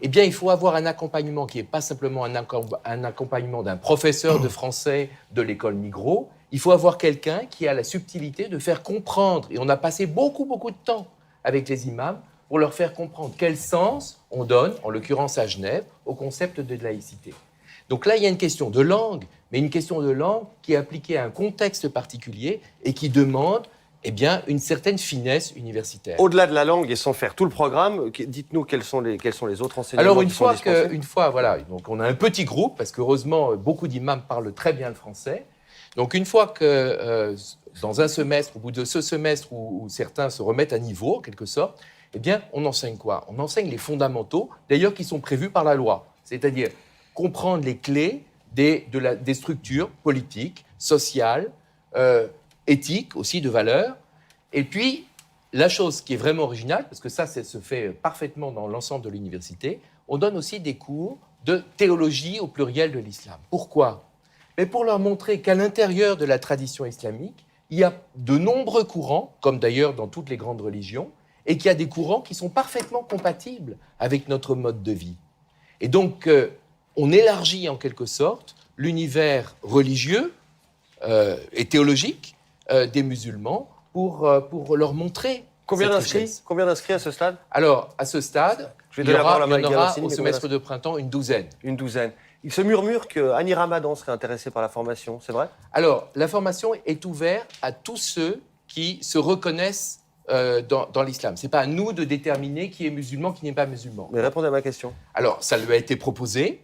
S8: Eh bien, il faut avoir un accompagnement qui n'est pas simplement un accompagnement d'un professeur de français de l'école migros. Il faut avoir quelqu'un qui a la subtilité de faire comprendre. Et on a passé beaucoup de temps avec les imams pour leur faire comprendre quel sens on donne, en l'occurrence à Genève, au concept de laïcité. Donc là, il y a une question de langue, mais une question de langue qui est appliquée à un contexte particulier et qui demande une certaine finesse universitaire.
S1: Au-delà de la langue et sans faire tout le programme, dites-nous quels sont les autres enseignements.
S8: Alors
S1: qui sont dispensés.
S8: voilà, donc on a un petit groupe parce qu'heureusement beaucoup d'imams parlent très bien le français. Donc une fois que dans un semestre, au bout de ce semestre où certains se remettent à niveau en quelque sorte, on enseigne quoi? On enseigne les fondamentaux, d'ailleurs qui sont prévus par la loi, c'est-à-dire comprendre les clés des structures politiques, sociales, éthique aussi, de valeurs. Et puis, la chose qui est vraiment originale, parce que ça se fait parfaitement dans l'ensemble de l'université, on donne aussi des cours de théologie au pluriel de l'islam. Pourquoi? Mais pour leur montrer qu'à l'intérieur de la tradition islamique, il y a de nombreux courants, comme d'ailleurs dans toutes les grandes religions, et qu'il y a des courants qui sont parfaitement compatibles avec notre mode de vie. Et donc, on élargit en quelque sorte l'univers religieux et théologique des musulmans pour leur montrer
S1: Combien
S8: cette
S1: d'inscrits
S8: richesse.
S1: Combien d'inscrits à ce stade?
S8: Alors, à ce stade,
S1: Je vais
S8: il y
S1: donner la
S8: aura,
S1: parole à
S8: il y en
S1: Magali
S8: aura
S1: Orsini,
S8: au
S1: mais
S8: semestre de printemps une douzaine.
S1: Une douzaine. Il se murmure que Annie Ramadan serait intéressée par la formation, c'est vrai?
S8: Alors, la formation est ouverte à tous ceux qui se reconnaissent dans l'islam. Ce n'est pas à nous de déterminer qui est musulman, qui n'est pas musulman.
S1: Mais répondez à ma question.
S8: Alors, ça lui a été proposé,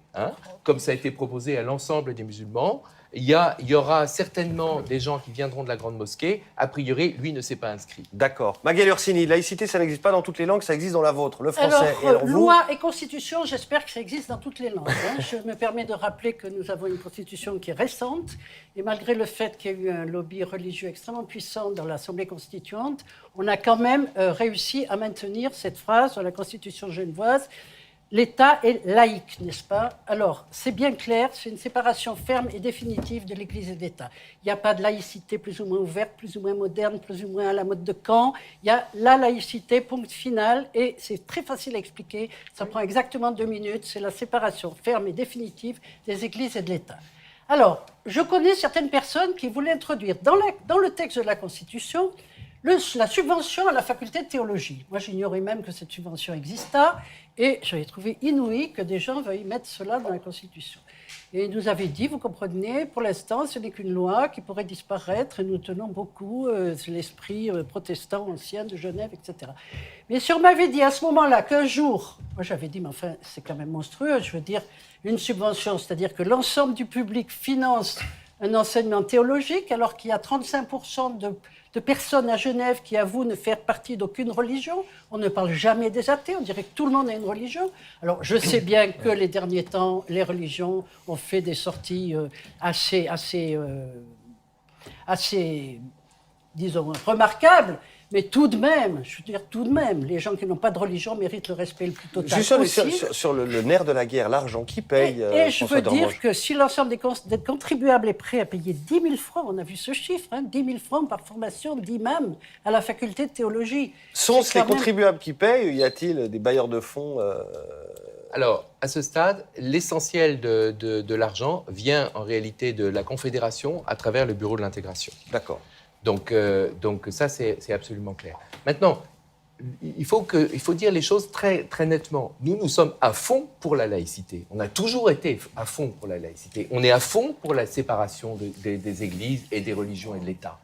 S8: comme ça a été proposé à l'ensemble des musulmans. Il y aura certainement des gens qui viendront de la Grande Mosquée. A priori, lui ne s'est pas inscrit.
S1: D'accord. Magali Orsini, laïcité, ça n'existe pas dans toutes les langues, ça existe dans la vôtre, le français. Et alors, vous
S11: loi et constitution, j'espère que ça existe dans toutes les langues. Je me permets de rappeler que nous avons une constitution qui est récente, et malgré le fait qu'il y a eu un lobby religieux extrêmement puissant dans l'Assemblée constituante, on a quand même réussi à maintenir cette phrase dans la constitution genevoise. L'État est laïque, n'est-ce pas? Alors, c'est bien clair, c'est une séparation ferme et définitive de l'Église et de l'État. Il n'y a pas de laïcité plus ou moins ouverte, plus ou moins moderne, plus ou moins à la mode de Kant. Il y a la laïcité, point final, et c'est très facile à expliquer. Ça prend exactement 2 minutes. C'est la séparation ferme et définitive des Églises et de l'État. Alors, je connais certaines personnes qui voulaient introduire dans le texte de la Constitution la subvention à la faculté de théologie. Moi, j'ignorais même que cette subvention existait et j'avais trouvé inouï que des gens veuillent mettre cela dans la Constitution. Et ils nous avaient dit, vous comprenez, pour l'instant, ce n'est qu'une loi qui pourrait disparaître et nous tenons beaucoup, c'est l'esprit protestant ancien de Genève, etc. Mais si on m'avait dit à ce moment-là qu'un jour, moi j'avais dit, mais enfin, c'est quand même monstrueux, je veux dire, une subvention, c'est-à-dire que l'ensemble du public finance un enseignement théologique, alors qu'il y a 35% de personnes à Genève qui avouent ne faire partie d'aucune religion. On ne parle jamais des athées, on dirait que tout le monde a une religion. Alors, je sais bien que les derniers temps, les religions ont fait des sorties assez, disons, remarquables, mais tout de même, je veux dire, tout de même, les gens qui n'ont pas de religion méritent le respect le plus total possible.
S1: Sur le nerf de la guerre, l'argent, qui paye
S11: Et je veux dire que si l'ensemble des contribuables est prêt à payer 10 000 francs, on a vu ce chiffre, 10 000 francs par formation d'imam à la faculté de théologie.
S1: Sont-ce les contribuables qui payent ou y a-t-il des bailleurs de fonds
S8: Alors, à ce stade, l'essentiel de l'argent vient en réalité de la Confédération à travers le Bureau de l'intégration.
S1: D'accord.
S8: Donc ça, c'est absolument clair. Maintenant, il faut dire les choses très, très nettement. Nous sommes à fond pour la laïcité. On a toujours été à fond pour la laïcité. On est à fond pour la séparation des églises et des religions et de l'État.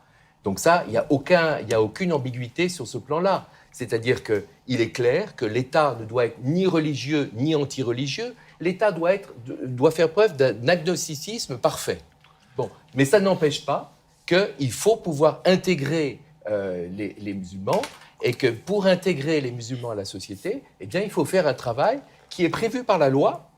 S8: Donc ça, il n'y a aucune ambiguïté sur ce plan-là. C'est-à-dire qu'il est clair que l'État ne doit être ni religieux ni anti-religieux. L'État doit faire preuve d'un agnosticisme parfait. Bon, mais ça n'empêche pas qu'il faut pouvoir intégrer les musulmans et que pour intégrer les musulmans à la société, eh bien, il faut faire un travail qui est prévu par la loi,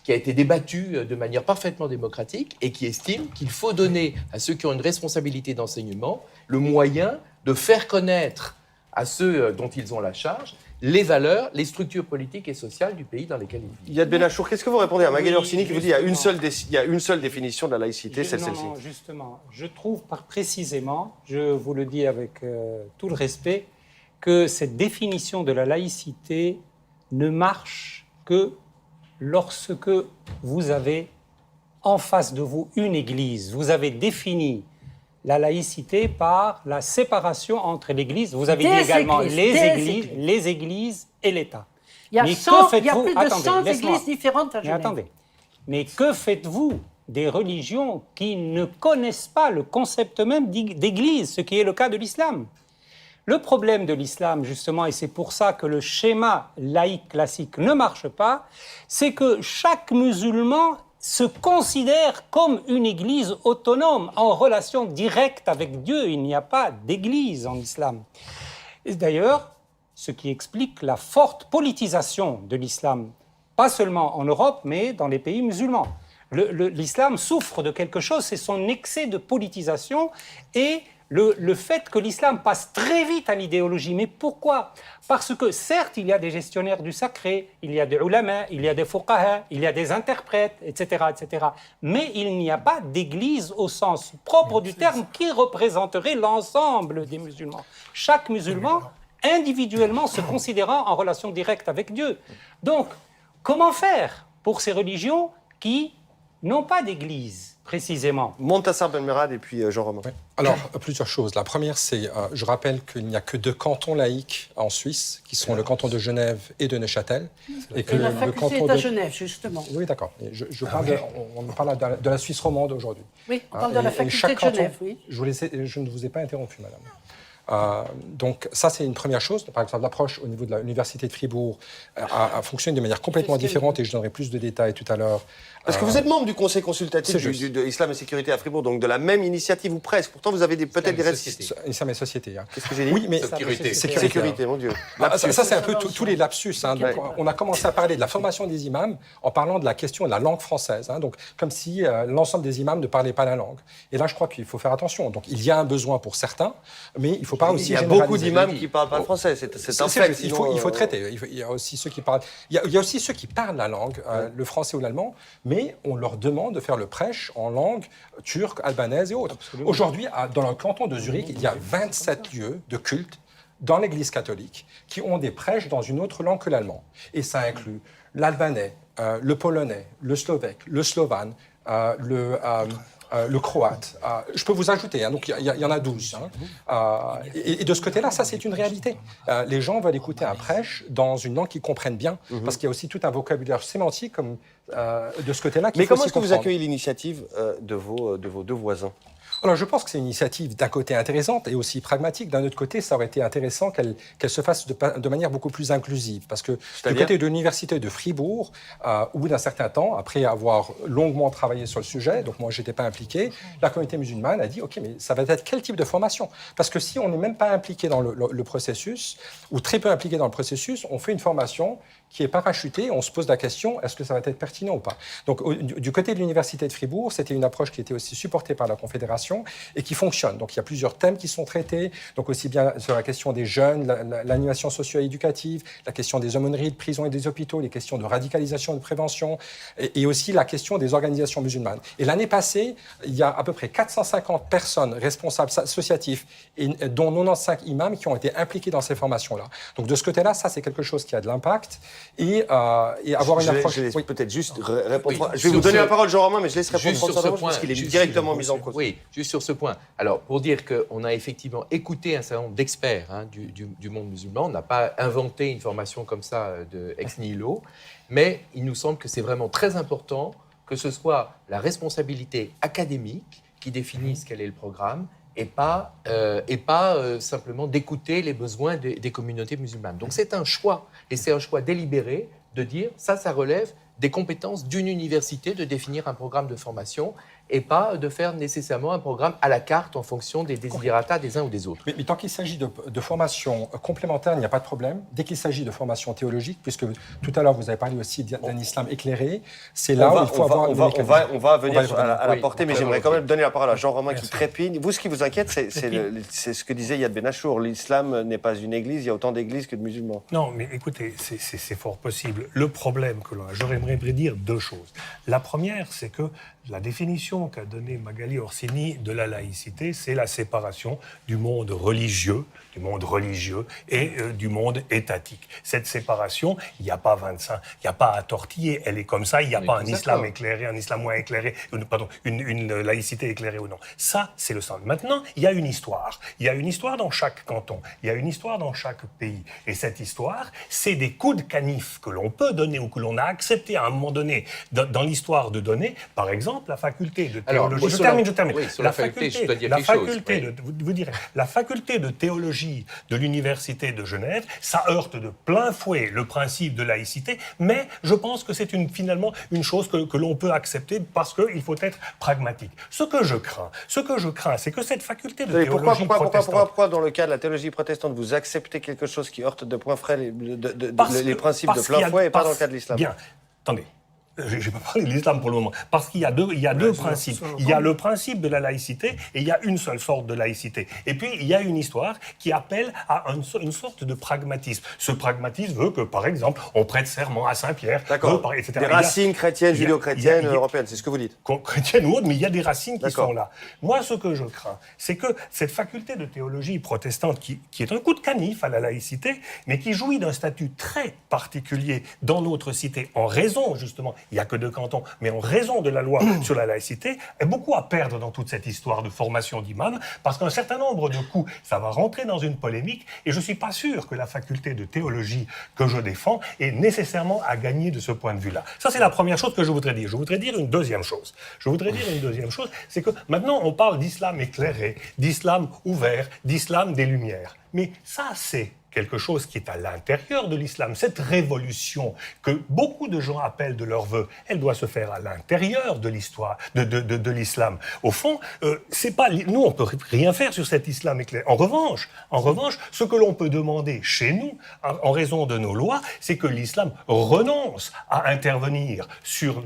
S8: qui a été débattu de manière parfaitement démocratique et qui estime qu'il faut donner à ceux qui ont une responsabilité d'enseignement le moyen de faire connaître à ceux dont ils ont la charge les valeurs, les structures politiques et sociales du pays dans lesquels ils vivent.
S1: Yad Benachour, qu'est-ce que vous répondez à Magali Orsini qui vous dit qu'il y a une seule définition de la laïcité, c'est celle-ci?
S10: Non, justement, je trouve précisément, je vous le dis avec tout le respect, que cette définition de la laïcité ne marche que lorsque vous avez en face de vous une église. Vous avez défini la laïcité par la séparation entre l'Église. Vous avez dit également les églises et l'État.
S11: Il y a plus de 100 églises différentes à Genève.
S10: Mais attendez. Mais que faites-vous des religions qui ne connaissent pas le concept même d'église, ce qui est le cas de l'islam? Le problème de l'islam, justement, et c'est pour ça que le schéma laïque classique ne marche pas, c'est que chaque musulman se considère comme une église autonome, en relation directe avec Dieu. Il n'y a pas d'église en islam. Et d'ailleurs, ce qui explique la forte politisation de l'islam, pas seulement en Europe, mais dans les pays musulmans. L'islam souffre de quelque chose, c'est son excès de politisation et le fait que l'islam passe très vite à l'idéologie. Mais pourquoi? Parce que certes, il y a des gestionnaires du sacré, il y a des ulama, il y a des fuqaha, il y a des interprètes, etc., etc. Mais il n'y a pas d'église au sens propre du terme qui représenterait l'ensemble des musulmans. Chaque musulman, individuellement, se considérant en relation directe avec Dieu. Donc, comment faire pour ces religions qui n'ont pas d'église, précisément?
S1: Montassar Benmerad et puis Jean-Romain.
S6: Oui. Alors, plusieurs choses. La première, c'est, je rappelle qu'il n'y a que 2 cantons laïques en Suisse, qui sont le canton de Genève et de Neuchâtel.
S11: Et la faculté est à Genève, justement.
S6: Oui, d'accord. On parle de la Suisse romande aujourd'hui.
S11: Oui, on parle de la faculté de Genève, oui.
S6: Je ne vous ai pas interrompu, madame. Donc ça, c'est une première chose. Par exemple, l'approche au niveau de l'université de Fribourg a fonctionné de manière complètement différente et je donnerai plus de détails tout à l'heure.
S1: Parce que vous êtes membre du Conseil consultatif de Islam et Sécurité à Fribourg, donc de la même initiative ou presque. Pourtant, vous avez peut-être des réticences.
S6: Islam et Société. Hein.
S1: Qu'est-ce que j'ai dit?
S6: Oui, mais
S1: sécurité, mon Dieu.
S6: Ça, c'est un peu tous les lapsus. Hein. Donc, on a commencé à parler de la formation des imams en parlant de la question de la langue française. Hein. Donc, comme si l'ensemble des imams ne parlaient pas la langue. Et là, je crois qu'il faut faire attention. Donc, il y a un besoin pour certains, mais il ne faut pas aussi généraliser.
S1: Il y a beaucoup d'imams qui ne parlent pas le français. C'est un fait.
S6: Il faut traiter. Il y a aussi ceux qui parlent. Il y a aussi ceux qui parlent la langue, le français ou l'allemand, mais on leur demande de faire le prêche en langue turque, albanaise et autres. Aujourd'hui, dans le canton de Zurich, il y a 27 lieux de culte dans l'Église catholique qui ont des prêches dans une autre langue que l'allemand. Et ça inclut l'albanais, le polonais, le slovaque, le slovane, le croate. Je peux vous ajouter, hein, donc il y en a 12. Hein. Et de ce côté-là, ça c'est une réalité. Les gens veulent écouter un prêche dans une langue qu'ils comprennent bien, parce qu'il y a aussi tout un vocabulaire sémantique de ce côté-là qu'il faut aussi comprendre.
S1: Mais comment est-ce que vous accueillez l'initiative de vos 2 voisins?
S6: Alors, je pense que c'est une initiative d'un côté intéressante et aussi pragmatique. D'un autre côté, ça aurait été intéressant qu'elle se fasse de manière beaucoup plus inclusive. Parce que du côté de l'université de Fribourg, au bout d'un certain temps, après avoir longuement travaillé sur le sujet, donc moi, je n'étais pas impliqué, la communauté musulmane a dit, OK, mais ça va être quel type de formation? Parce que si on n'est même pas impliqué dans le processus, ou très peu impliqué dans le processus, on fait une formation qui est parachutée, on se pose la question, est-ce que ça va être pertinent ou pas? Donc, du côté de l'université de Fribourg, c'était une approche qui était aussi supportée par la Confédération et qui fonctionne. Donc, il y a plusieurs thèmes qui sont traités, donc aussi bien sur la question des jeunes, l'animation socio-éducative, la question des aumôneries de prison et des hôpitaux, les questions de radicalisation et de prévention, et aussi la question des organisations musulmanes. Et l'année passée, il y a à peu près 450 personnes responsables associatifs, dont 95 imams qui ont été impliqués dans ces formations-là. Donc, de ce côté-là, ça, c'est quelque chose qui a de l'impact. Et avoir une approche...
S1: Je laisse peut-être juste répondre. Je vais vous donner la parole, Jean-Romain, mais je laisse répondre sur ce point, parce qu'il est directement mis en cause.
S8: Oui, juste sur ce point. Alors, pour dire qu'on a effectivement écouté un certain nombre d'experts du monde musulman, on n'a pas inventé une formation comme ça de ex nihilo, mais il nous semble que c'est vraiment très important que ce soit la responsabilité académique qui définisse quel est le programme, et pas simplement d'écouter les besoins des communautés musulmanes. Donc c'est un choix, et c'est un choix délibéré de dire ça relève des compétences d'une université de définir un programme de formation et pas de faire nécessairement un programme à la carte en fonction des desiderata des uns ou des autres.
S6: Mais tant qu'il s'agit de formation complémentaire, il n'y a pas de problème. Dès qu'il s'agit de formation théologique, puisque tout à l'heure vous avez parlé aussi d'un islam éclairé, c'est là où il faut avoir...
S1: On va venir à la portée, mais j'aimerais quand même donner la parole à Jean-Romain qui trépigne. Vous, ce qui vous inquiète, c'est ce que disait Yad Ben Achour. L'islam n'est pas une église, il y a autant d'églises que de musulmans.
S9: Non, mais écoutez, c'est fort possible. Le problème que j'aimerais dire 2 choses. La première, c'est que la définition qu'a donnée Magali Orsini de la laïcité, c'est la séparation du monde religieux et du monde étatique. Cette séparation, il n'y a pas 25, il n'y a pas à tortiller, elle est comme ça, il n'y a pas un islam éclairé, un islam moins éclairé, une laïcité éclairée ou non. Ça, c'est le sens. Maintenant, il y a une histoire. Il y a une histoire dans chaque canton, il y a une histoire dans chaque pays. Et cette histoire, c'est des coups de canif que l'on peut donner ou que l'on a accepté à un moment donné dans l'histoire de donner. Par exemple, la faculté de théologie...
S8: Je termine. Oui, sur la faculté, je dois dire quelque chose.
S9: Vous direz, la faculté de théologie de l'université de Genève, ça heurte de plein fouet le principe de laïcité, mais je pense que c'est finalement une chose que l'on peut accepter parce qu'il faut être pragmatique. Ce que je crains, c'est que cette faculté de théologie protestante...
S1: Pourquoi, dans le cas de la théologie protestante, vous acceptez quelque chose qui heurte de plein fouet les principes de plein fouet et pas dans le cas de l'islam?
S9: Bien, attendez. J'ai pas parlé de l'islam pour le moment, parce qu'il y a deux principes. Il y a le principe de la laïcité et il y a une seule sorte de laïcité. Et puis, il y a une histoire qui appelle à une sorte de pragmatisme. Ce pragmatisme veut que, par exemple, on prête serment à Saint-Pierre, etc.
S1: Des racines chrétiennes, judéo-chrétiennes, européennes, c'est ce que vous dites.
S9: Chrétiennes ou autres, mais il y a des racines qui sont là. Moi, ce que je crains, c'est que cette faculté de théologie protestante, qui est un coup de canif à la laïcité, mais qui jouit d'un statut très particulier dans notre cité, en raison, justement, il n'y a que 2 cantons, mais en raison de la loi sur la laïcité, a beaucoup à perdre dans toute cette histoire de formation d'imams, parce qu'un certain nombre de coups, ça va rentrer dans une polémique, et je ne suis pas sûr que la faculté de théologie que je défends ait nécessairement à gagner de ce point de vue-là. Ça, c'est la première chose que je voudrais dire. Je voudrais dire une deuxième chose. C'est que maintenant, on parle d'islam éclairé, d'islam ouvert, d'islam des Lumières. Mais ça, c'est quelque chose qui est à l'intérieur de l'islam. Cette révolution que beaucoup de gens appellent de leur vœu, elle doit se faire à l'intérieur de l'histoire, de l'islam. Au fond, c'est pas, nous, on peut rien faire sur cet islam éclairé. En revanche, ce que l'on peut demander chez nous, en raison de nos lois, c'est que l'islam renonce à intervenir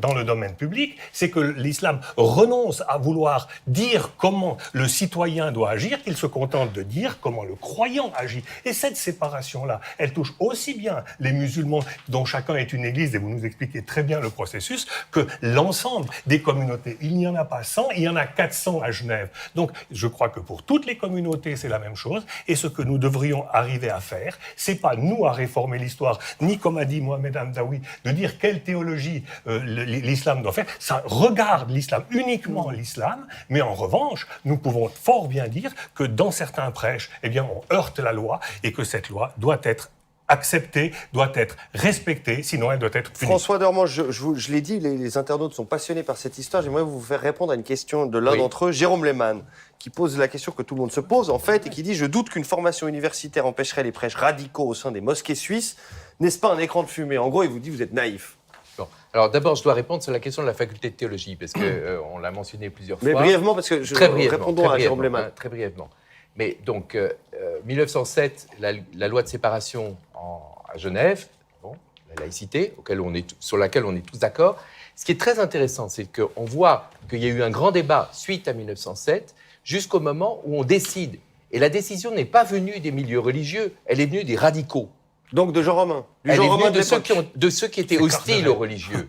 S9: dans le domaine public, c'est que l'islam renonce à vouloir dire comment le citoyen doit agir, qu'il se contente de dire comment le croyant agit. Et cette séparation-là, elle touche aussi bien les musulmans, dont chacun est une église, et vous nous expliquez très bien le processus, que l'ensemble des communautés. Il n'y en a pas 100, il y en a 400 à Genève. Donc, je crois que pour toutes les communautés, c'est la même chose. Et ce que nous devrions arriver à faire, c'est pas nous à réformer l'histoire, ni comme a dit Mohamed Hamdaoui, de dire quelle théologie l'islam doit faire. Ça regarde l'islam, uniquement l'islam, mais en revanche, nous pouvons fort bien dire que dans certains prêches, eh bien, on heurte la loi et que cette loi doit être acceptée, doit être respectée, sinon elle doit être punie.
S1: François Dormans, je l'ai dit, les internautes sont passionnés par cette histoire. J'aimerais vous faire répondre à une question de l'un d'entre eux, Jérôme Lehmann, qui pose la question que tout le monde se pose, en fait, et qui dit « Je doute qu'une formation universitaire empêcherait les prêches radicaux au sein des mosquées suisses. N'est-ce pas un écran de fumée ?» En gros, il vous dit « Vous êtes naïf ».
S8: Bon. Alors d'abord, je dois répondre sur la question de la faculté de théologie, parce qu'on l'a mentionné plusieurs fois.
S1: Mais brièvement, parce que répondons à Jérôme Lehmann.
S8: Très brièvement. Mais donc, 1907, la loi de séparation à Genève, la laïcité, sur laquelle on est tous d'accord. Ce qui est très intéressant, c'est qu'on voit qu'il y a eu un grand débat suite à 1907, jusqu'au moment où on décide. Et la décision n'est pas venue des milieux religieux, elle est venue des radicaux.
S1: Donc de Jean Romain.
S8: Elle est venue de ceux qui étaient hostiles aux religieux.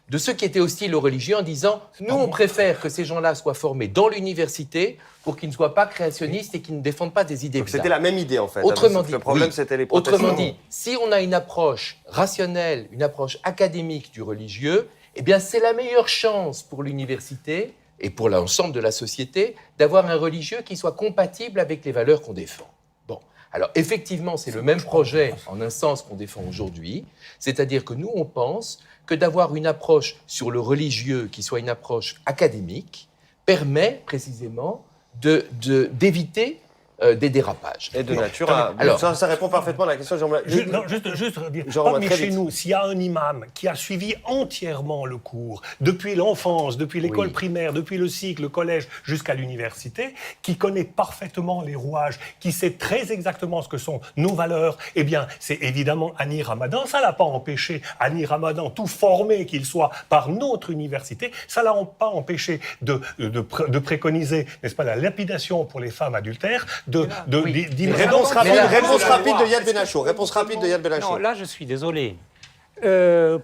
S8: De ceux qui étaient hostiles aux religieux en disant « Nous, on préfère que ces gens-là soient formés dans l'université pour qu'ils ne soient pas créationnistes et qu'ils ne défendent pas des idées
S1: Donc
S8: bizarres. »
S1: C'était la même idée, en fait.
S8: Autrement dit,
S1: le problème, c'était les protestants.
S8: Autrement dit, si on a une approche rationnelle, une approche académique du religieux, eh bien, c'est la meilleure chance pour l'université et pour l'ensemble de la société d'avoir un religieux qui soit compatible avec les valeurs qu'on défend. Bon. Alors, effectivement, c'est le même projet, en un sens, qu'on défend aujourd'hui. C'est-à-dire que nous, on pense que d'avoir une approche sur le religieux qui soit une approche académique permet précisément d'éviter des dérapages.
S1: Et de nature à... Alors, ça répond parfaitement à la question de Jean-Romain.
S9: Juste dire, mais chez nous, s'il y a un imam qui a suivi entièrement le cours, depuis l'enfance, depuis l'école primaire, depuis le cycle, le collège, jusqu'à l'université, qui connaît parfaitement les rouages, qui sait très exactement ce que sont nos valeurs, eh bien, c'est évidemment Hani Ramadan. Ça ne l'a pas empêché, Hani Ramadan, tout formé qu'il soit par notre université, ça ne l'a pas empêché de préconiser, n'est-ce pas, la lapidation pour les femmes adultères,
S1: Réponse rapide de Yad Benachot.
S10: Non, là, je suis désolé.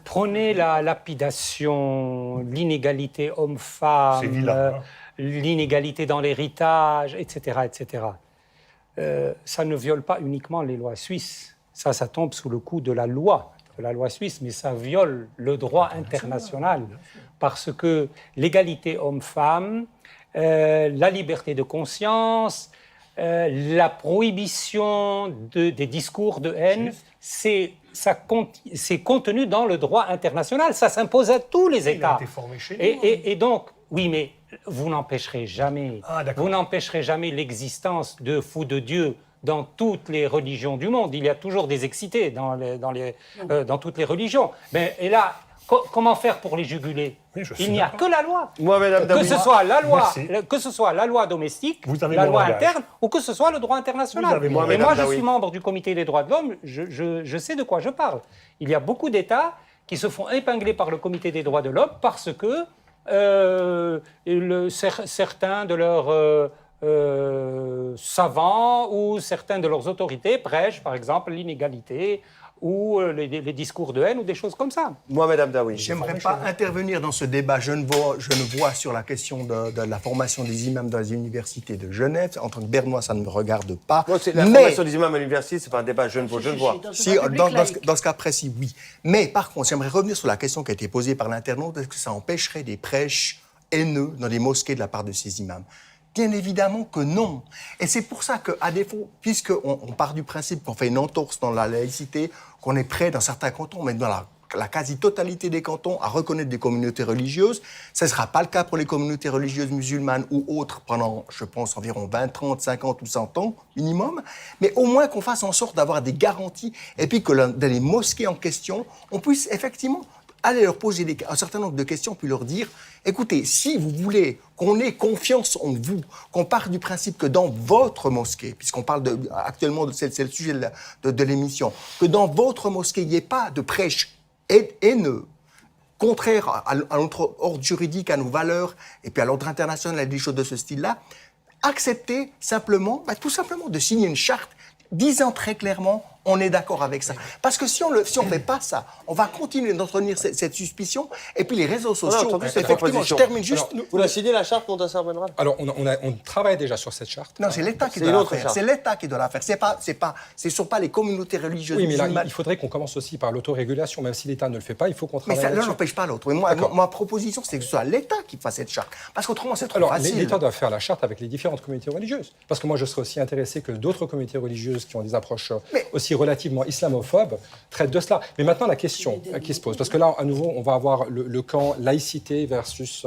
S10: Prenez la lapidation, l'inégalité homme-femme, l'inégalité dans l'héritage, etc., etc. Ça ne viole pas uniquement les lois suisses. Ça tombe sous le coup de la loi suisse, mais ça viole le droit international. Parce que l'égalité homme-femme, la liberté de conscience, la prohibition des discours de haine, c'est contenu dans le droit international. Ça s'impose à tous les États.
S9: Il a été formé chez nous.
S10: Et donc, oui, mais vous n'empêcherez jamais l'existence de fous de Dieu dans toutes les religions du monde. Il y a toujours des excités dans toutes les religions. Et là, comment faire pour les juguler ? Il n'y a que la loi. Que ce soit la loi domestique, la loi interne, ou que ce soit le droit international. Et moi, je suis membre du Comité des droits de l'homme, je sais de quoi je parle. Il y a beaucoup d'États qui se font épingler par le Comité des droits de l'homme parce que certains de leurs savants ou certains de leurs autorités prêchent, par exemple, l'inégalité ou les discours de haine ou des choses comme ça.
S1: Mohamed Hamdaoui.
S7: J'aimerais pas intervenir dans ce débat. Je ne vois sur la question de la formation des imams dans les universités de Genève. En tant que Bernois, ça ne me regarde pas.
S1: Moi, la formation des imams à l'université, c'est pas un débat je ne vois.
S7: Si, dans ce cas précis, oui. Mais par contre, j'aimerais revenir sur la question qui a été posée par l'internaute. Est-ce que ça empêcherait des prêches haineux dans les mosquées de la part de ces imams? Bien évidemment que non. Et c'est pour ça qu'à défaut, puisqu'on part du principe qu'on fait une entorse dans la laïcité, qu'on est prêt dans certains cantons, mais dans la quasi-totalité des cantons, à reconnaître des communautés religieuses. Ce ne sera pas le cas pour les communautés religieuses musulmanes ou autres pendant, je pense, environ 20, 30, 50 ou 100 ans minimum. Mais au moins qu'on fasse en sorte d'avoir des garanties et puis que dans les mosquées en question, on puisse effectivement aller leur poser un certain nombre de questions, puis leur dire, écoutez, si vous voulez qu'on ait confiance en vous, qu'on parte du principe que dans votre mosquée, puisqu'on parle actuellement, c'est le sujet de l'émission, que dans votre mosquée, il n'y ait pas de prêche haineux, contraire à notre ordre juridique, à nos valeurs, et puis à l'ordre international, et des choses de ce style-là, acceptez simplement, tout simplement de signer une charte disant très clairement, on est d'accord avec ça. Parce que si on fait pas ça, on va continuer d'entretenir cette suspicion, et puis les réseaux sociaux, effectivement, je termine juste...
S1: Alors, vous la signez, la charte, Montassar Benrad?
S6: Alors, on travaille déjà sur cette charte.
S7: Non, c'est l'État qui doit la faire. C'est l'État qui doit la faire. Ce ne sont pas les communautés religieuses musulmanes.
S6: Oui, mais là, il faudrait qu'on commence aussi par l'autorégulation. Même si l'État ne le fait pas, il faut qu'on travaille
S7: là-dessus. Mais ça n'empêche pas l'autre. Ma proposition, c'est que ce soit l'État qui fasse cette charte. Parce qu'autrement, c'est trop facile.
S6: L'État doit faire la charte avec les différentes communautés religieuses. Parce que moi, je serais aussi intéressé que d'autres communautés religieuses qui ont des approches aussi relativement islamophobes traitent de cela. Mais maintenant, la question qui se pose, parce que là, à nouveau, on va avoir le camp laïcité versus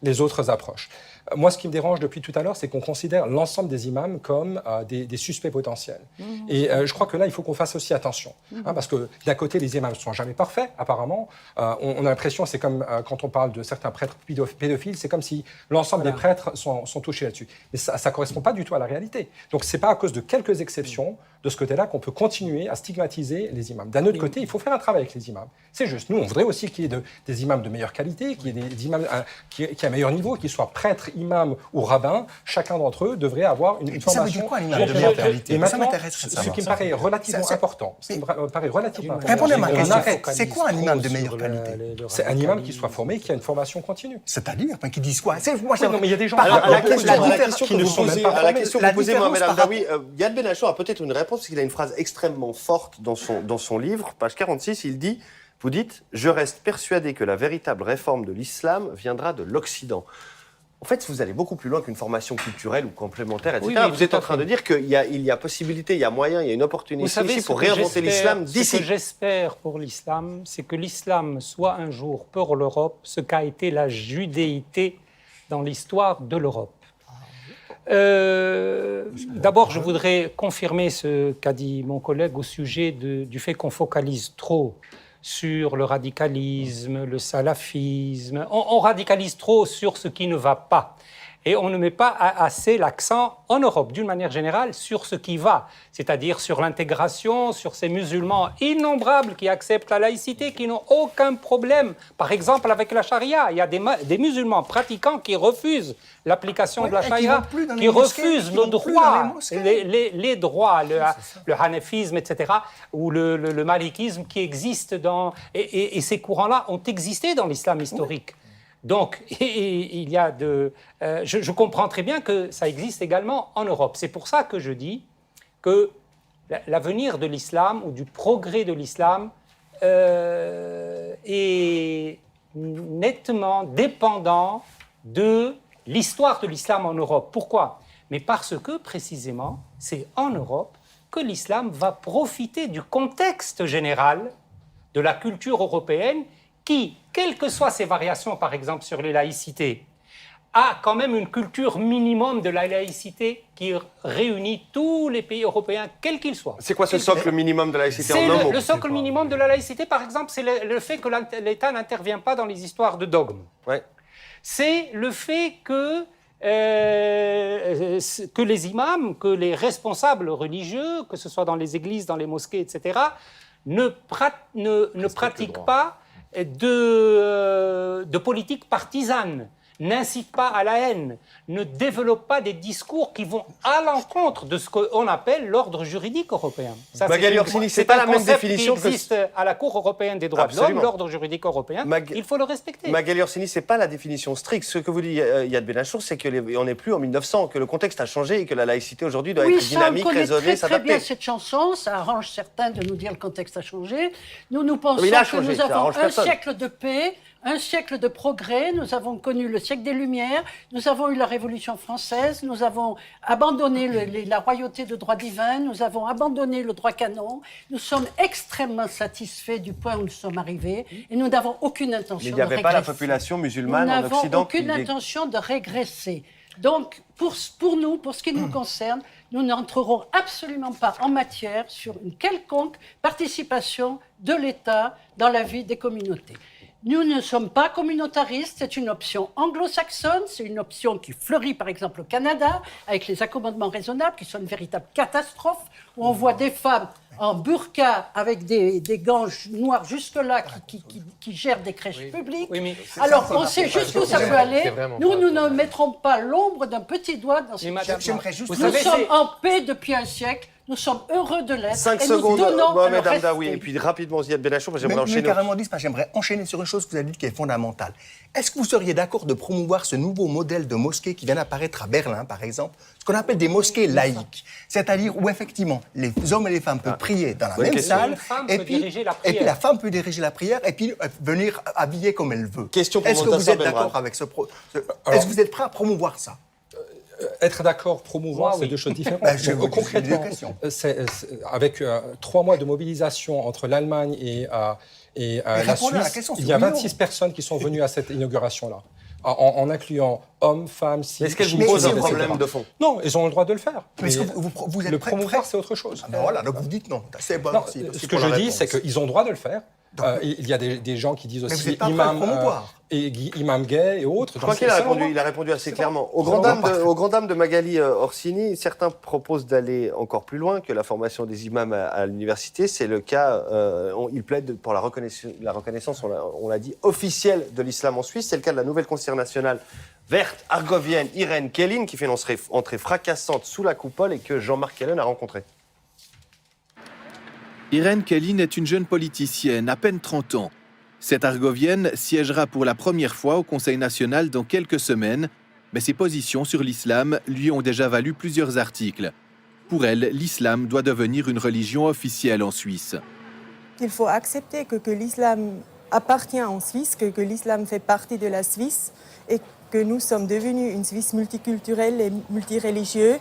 S6: les autres approches. Moi, ce qui me dérange depuis tout à l'heure, c'est qu'on considère l'ensemble des imams comme des suspects potentiels. Et je crois que là, il faut qu'on fasse aussi attention. Parce que d'un côté, les imams ne sont jamais parfaits, apparemment. On a l'impression, c'est comme quand on parle de certains prêtres pédophiles, c'est comme si l'ensemble des prêtres sont touchés là-dessus. Mais ça ne correspond pas du tout à la réalité. Donc, ce n'est pas à cause de quelques exceptions de ce côté-là qu'on peut continuer à stigmatiser les imams. D'un autre côté, il faut faire un travail avec les imams. C'est juste. Nous, on voudrait aussi qu'il y ait des imams de meilleure qualité, qu'il y ait des imams qui aient un meilleur niveau, qu'ils soient prêtres, imams ou rabbins. Chacun d'entre eux devrait avoir une formation.
S7: Ça veut dire quoi, un imam de meilleure qualité?
S6: Et maintenant, ce qui me paraît relativement important,
S7: répondez à ma question. C'est quoi un imam de meilleure qualité?
S6: C'est un imam qui soit formé, qui a une formation continue.
S7: C'est-à-dire, qui disent quoi?
S6: Non, mais il y a des gens
S1: à la question
S6: qui ne sont même pas
S1: à la question que vous posez, Mohamed Hamdaoui,
S7: Yad
S1: Ben Achour a peut-être une réponse, parce qu'il a une phrase extrêmement forte dans son livre, page 46, il dit, vous dites, « Je reste persuadé que la véritable réforme de l'islam viendra de l'Occident ». En fait, vous allez beaucoup plus loin qu'une formation culturelle ou complémentaire, etc.
S10: Oui,
S1: vous êtes en train de dire qu'il y a possibilité, il y a moyen, il y a une opportunité ici pour réinventer l'islam d'ici.
S10: Ce que j'espère pour l'islam, c'est que l'islam soit un jour pour l'Europe ce qu'a été la judéité dans l'histoire de l'Europe. D'abord, je voudrais confirmer ce qu'a dit mon collègue au sujet du fait qu'on focalise trop sur le radicalisme, le salafisme. On radicalise trop sur ce qui ne va pas. Et on ne met pas assez l'accent, en Europe, d'une manière générale, sur ce qui va, c'est-à-dire sur l'intégration, sur ces musulmans innombrables qui acceptent la laïcité, qui n'ont aucun problème. Par exemple, avec la charia, il y a des musulmans pratiquants qui refusent l'application de la charia, qui refusent nos droits, les droits, le hanafisme, etc., ou le malikisme qui existent dans... Et ces courants-là ont existé dans l'islam historique. Donc, il y a je comprends très bien que ça existe également en Europe. C'est pour ça que je dis que l'avenir de l'islam ou du progrès de l'islam est nettement dépendant de l'histoire de l'islam en Europe. Pourquoi? Mais parce que, précisément, c'est en Europe que l'islam va profiter du contexte général de la culture européenne qui, quelles que soient ses variations, par exemple, sur les laïcités, a quand même une culture minimum de la laïcité qui réunit tous les pays européens, quels qu'ils soient.
S1: C'est quoi ce socle minimum de la laïcité en un mot?
S10: Le socle minimum de la laïcité, par exemple, c'est le fait que l'État n'intervient pas dans les histoires de dogmes.
S1: Ouais.
S10: C'est le fait que les imams, que les responsables religieux, que ce soit dans les églises, dans les mosquées, etc., ne pratiquent pas de politique partisane, n'incite pas à la haine, ne développe pas des discours qui vont à l'encontre de ce qu'on appelle l'ordre juridique européen. Ça,
S1: Magali Orsini, c'est pas la même définition
S10: qui existe à la Cour européenne des droits de l'homme, l'ordre juridique européen. Il faut le respecter.
S1: Magali Orsini, c'est pas la définition stricte. Ce que vous dit Yad Ben-Achour, c'est qu'on n'est plus en 1900, que le contexte a changé et que la laïcité aujourd'hui doit être dynamique, raisonnée, s'adapter.
S11: Oui, ça, on connaît très bien cette chanson. Ça arrange certains de nous dire le contexte a changé. Nous pensons que nous avons un siècle de paix, un siècle de progrès. Nous avons connu le siècle des Lumières. Nous avons eu la Révolution française. Nous avons abandonné la royauté de droit divin. Nous avons abandonné le droit canon. Nous sommes extrêmement satisfaits du point où nous sommes arrivés. Et nous n'avons aucune intention de régresser.
S1: Mais il n'y avait pas la population musulmane en Occident.
S11: Nous n'avons aucune intention de régresser. Donc, pour nous, pour ce qui nous concerne, nous n'entrerons absolument pas en matière sur une quelconque participation de l'État dans la vie des communautés. Nous ne sommes pas communautaristes, c'est une option anglo-saxonne, c'est une option qui fleurit par exemple au Canada, avec les accommodements raisonnables, qui sont une véritable catastrophe, où on voit des femmes en burqa avec des gants noirs jusque-là qui gèrent des crèches publiques. Oui, alors on sait jusqu'où ça peut aller. Nous ne mettrons pas l'ombre d'un petit doigt dans cette question. Nous sommes en paix depuis un siècle. Nous sommes heureux de l'être.
S1: 5
S11: et
S1: secondes,
S11: nous donnons
S1: Mohamed Hamdaoui. Et puis rapidement, Ziad Ben-Achour, j'aimerais enchaîner.
S7: Carrément dit, j'aimerais enchaîner sur une chose que vous avez dit qui est fondamentale. Est-ce que vous seriez d'accord de promouvoir ce nouveau modèle de mosquée qui vient d'apparaître à Berlin, par exemple, ce qu'on appelle des mosquées laïques, c'est-à-dire où effectivement les hommes et les femmes peuvent prier dans la même salle, et puis la femme peut diriger la prière et puis venir habiller comme elle veut.
S1: Question pour
S7: Est-ce que vous êtes d'accord avec ce Est-ce que vous êtes prêt à promouvoir ça?
S6: Être d'accord, promouvoir, c'est deux choses différentes. Concrètement, avec 3 mois de mobilisation entre l'Allemagne et la Suisse, il y a 26 personnes qui sont venues à cette inauguration-là, en incluant hommes, femmes,
S1: filles. Est-ce qu'elles vous posent un problème de fond?
S6: Non, ils ont le droit de le faire.
S7: Mais est-ce que vous êtes
S6: le promouvoir, c'est autre chose.
S7: Voilà, donc vous dites non. C'est bon aussi.
S6: Ce que je dis, c'est qu'ils ont le droit de le faire. Il y a des gens qui disent aussi imam gay et autres.
S1: Je crois qu'il a répondu assez clairement. Aux grandes dames de Magali Orsini, certains proposent d'aller encore plus loin que la formation des imams à l'université. C'est le cas, ils plaident pour la reconnaissance, on l'a dit, officielle de l'islam en Suisse. C'est le cas de la nouvelle conseillère nationale verte argovienne Irène Kellin, qui fait une entrée fracassante sous la coupole et que Jean-Marc Kellen a rencontré.
S2: Irène Kellin est une jeune politicienne, à peine 30 ans. Cette argovienne siégera pour la première fois au Conseil national dans quelques semaines, mais ses positions sur l'islam lui ont déjà valu plusieurs articles. Pour elle, l'islam doit devenir une religion officielle en Suisse.
S12: Il faut accepter que l'islam appartient en Suisse, que l'islam fait partie de la Suisse et que nous sommes devenus une Suisse multiculturelle et multireligieuse.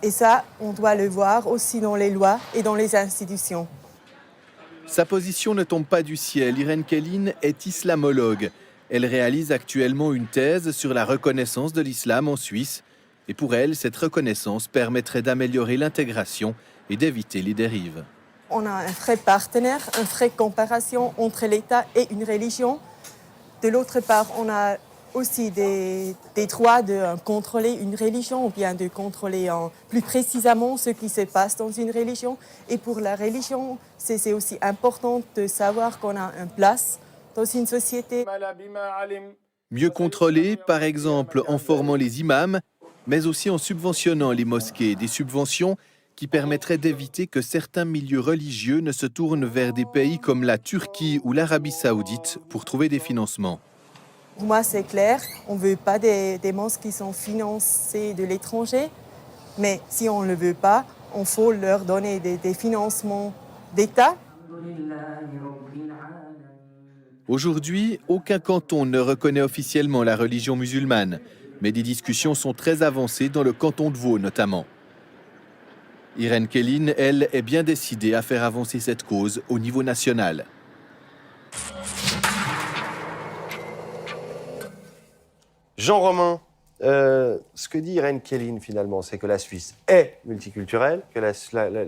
S12: Et ça, on doit le voir aussi dans les lois et dans les institutions.
S2: Sa position ne tombe pas du ciel. Irène Kellin est islamologue. Elle réalise actuellement une thèse sur la reconnaissance de l'islam en Suisse. Et pour elle, cette reconnaissance permettrait d'améliorer l'intégration et d'éviter les dérives.
S12: On a un vrai partenaire, une vraie comparaison entre l'État et une religion. De l'autre part, on a aussi des droits de contrôler une religion ou bien de contrôler plus précisément ce qui se passe dans une religion. Et pour la religion, c'est aussi important de savoir qu'on a une place dans une société.
S2: Mieux contrôler, par exemple en formant les imams, mais aussi en subventionnant les mosquées, des subventions qui permettraient d'éviter que certains milieux religieux ne se tournent vers des pays comme la Turquie ou l'Arabie saoudite pour trouver des financements.
S12: Pour moi, c'est clair, on ne veut pas des mosquées qui sont financées de l'étranger, mais si on ne le veut pas, il faut leur donner des financements d'État.
S2: Aujourd'hui, aucun canton ne reconnaît officiellement la religion musulmane, mais des discussions sont très avancées dans le canton de Vaud notamment. Irène Kellin, elle, est bien décidée à faire avancer cette cause au niveau national.
S1: Jean Romain, ce que dit Irène Kellin finalement, c'est que la Suisse est multiculturelle, que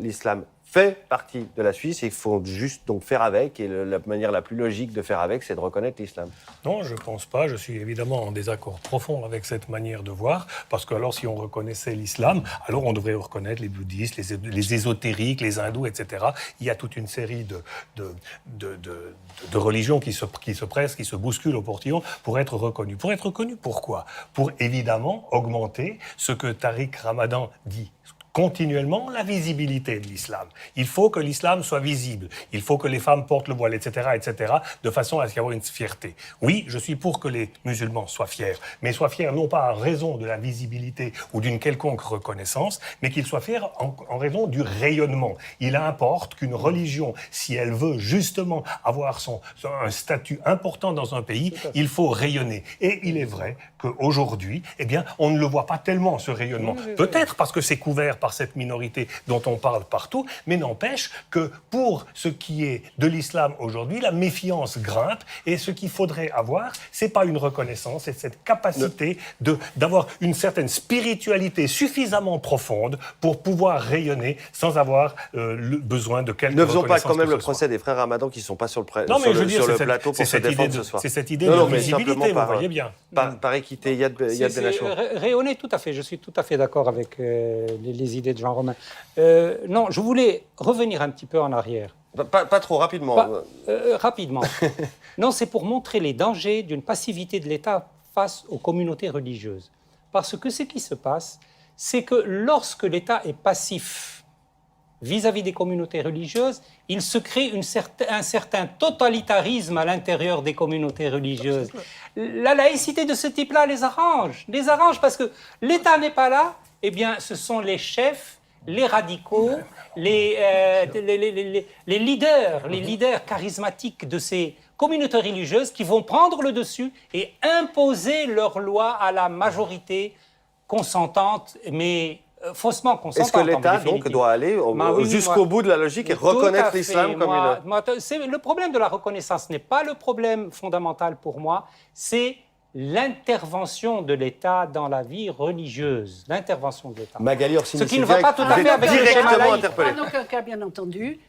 S1: l'islam fait partie de la Suisse et il faut juste donc faire avec. Et la manière la plus logique de faire avec, c'est de reconnaître l'islam.
S9: Non, je ne pense pas. Je suis évidemment en désaccord profond avec cette manière de voir, parce que alors si on reconnaissait l'islam, alors on devrait reconnaître les bouddhistes, les ésotériques, les hindous, etc. Il y a toute une série de religions qui se pressent, qui se bousculent au portillon pour être reconnues. Pour être reconnues, pourquoi ? Pour évidemment augmenter ce que Tariq Ramadan dit continuellement, la visibilité de l'islam. Il faut que l'islam soit visible. Il faut que les femmes portent le voile, etc., de façon à ce qu'il y ait une fierté. Oui, je suis pour que les musulmans soient fiers, mais soient fiers non pas en raison de la visibilité ou d'une quelconque reconnaissance, mais qu'ils soient fiers en raison du rayonnement. Il importe qu'une religion, si elle veut justement avoir un statut important dans un pays, il faut rayonner. Et il est vrai qu'aujourd'hui, eh bien, on ne le voit pas tellement, ce rayonnement. Peut-être parce que c'est couvert par cette minorité dont on parle partout, mais n'empêche que pour ce qui est de l'islam aujourd'hui, la méfiance grimpe et ce qu'il faudrait avoir, c'est pas une reconnaissance, c'est cette capacité d'avoir une certaine spiritualité suffisamment profonde pour pouvoir rayonner sans avoir le besoin de quelque reconnaissance.
S1: Ne faisons pas quand même le procès des frères Ramadan qui ne sont pas sur le plateau pour se défendre ce soir.
S9: C'est cette idée de visibilité, vous voyez bien.
S1: Par équité, Yad Benachour.
S10: Rayonner, tout à fait. Je suis tout à fait d'accord avec les idées de Jean-Romain. Non, je voulais revenir un petit peu en arrière.
S1: Pas trop, rapidement.
S10: Rapidement. Non, c'est pour montrer les dangers d'une passivité de l'État face aux communautés religieuses. Parce que ce qui se passe, c'est que lorsque l'État est passif vis-à-vis des communautés religieuses, il se crée un certain totalitarisme à l'intérieur des communautés religieuses. La laïcité de ce type-là les arrange parce que l'État n'est pas là, eh bien, ce sont les chefs, les radicaux, les leaders charismatiques de ces communautés religieuses qui vont prendre le dessus et imposer leurs lois à la majorité consentante, mais faussement consentante.
S1: Est-ce que l'État donc doit aller jusqu'au bout de la logique et reconnaître l'islam comme
S10: le problème de la reconnaissance n'est pas le problème fondamental pour moi, c'est l'intervention de l'État dans la vie religieuse. L'intervention de l'État.
S1: Magali Orsini,
S10: ce qui ne va pas tout à fait avec le schéma laïque.
S11: En aucun cas, bien entendu.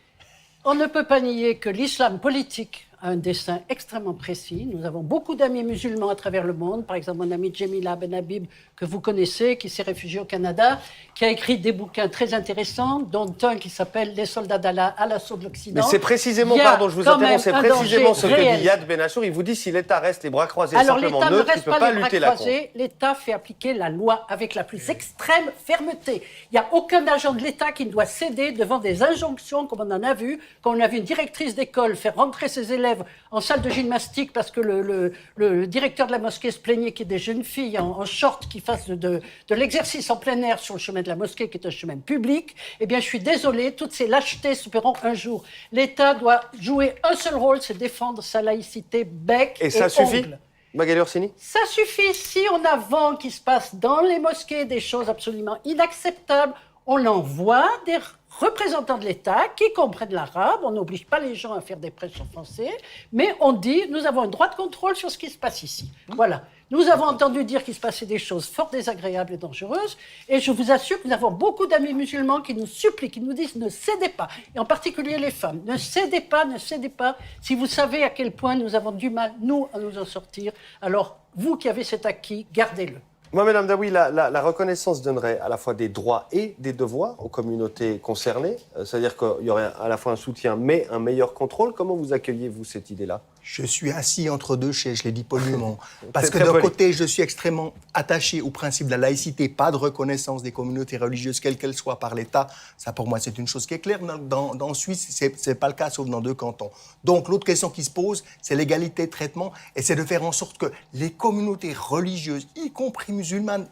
S11: On ne peut pas nier que l'islam politique a un dessein extrêmement précis. Nous avons beaucoup d'amis musulmans à travers le monde. Par exemple, mon ami Jemila Benhabib, que vous connaissez, qui s'est réfugié au Canada, qui a écrit des bouquins très intéressants, dont un qui s'appelle « Les soldats d'Allah à l'assaut de l'Occident ».
S1: Mais c'est précisément, pardon, je vous interromps, c'est précisément ce que dit Yad Benachour. Il vous dit si l'État reste les bras croisés simplement neutre, il ne peut pas lutter là-contre.
S11: L'État fait appliquer la loi avec la plus extrême fermeté. Il n'y a aucun agent de l'État qui ne doit céder devant des injonctions, comme on en a vu, quand on a vu une directrice d'école faire rentrer ses élèves en salle de gymnastique parce que le directeur de la mosquée se plaignait qu'il y ait des jeunes filles en short qui fassent de l'exercice en plein air sur le chemin de la mosquée, qui est un chemin public. Eh bien, je suis désolée, toutes ces lâchetés se paieront un jour. L'État doit jouer un seul rôle, c'est défendre sa laïcité bec et
S1: ça suffit
S11: ongle.
S1: Magali Orsini ?
S11: Ça suffit. Si on a vent qu'il se passe dans les mosquées des choses absolument inacceptables, on envoie des représentants de l'État qui comprennent l'arabe. On n'oblige pas les gens à faire des prêches en français, mais on dit nous avons un droit de contrôle sur ce qui se passe ici. Voilà. Nous avons entendu dire qu'il se passait des choses fort désagréables et dangereuses, et je vous assure que nous avons beaucoup d'amis musulmans qui nous supplient, qui nous disent ne cédez pas, et en particulier les femmes, ne cédez pas, si vous savez à quel point nous avons du mal, nous, à nous en sortir, alors vous qui avez cet acquis, gardez-le.
S1: Mohamed Hamdaoui, la reconnaissance donnerait à la fois des droits et des devoirs aux communautés concernées, c'est-à-dire qu'il y aurait à la fois un soutien mais un meilleur contrôle. Comment vous accueillez-vous cette idée-là ?
S7: Je suis assis entre deux chaises, je l'ai dit poliment. Parce que d'un côté, je suis extrêmement attaché au principe de la laïcité, pas de reconnaissance des communautés religieuses, quelles qu'elles soient, par l'État. Ça, pour moi, c'est une chose qui est claire. Dans Suisse, c'est pas le cas, sauf dans 2 cantons. Donc, l'autre question qui se pose, c'est l'égalité de traitement, et c'est de faire en sorte que les communautés religieuses, y compris musulmanes,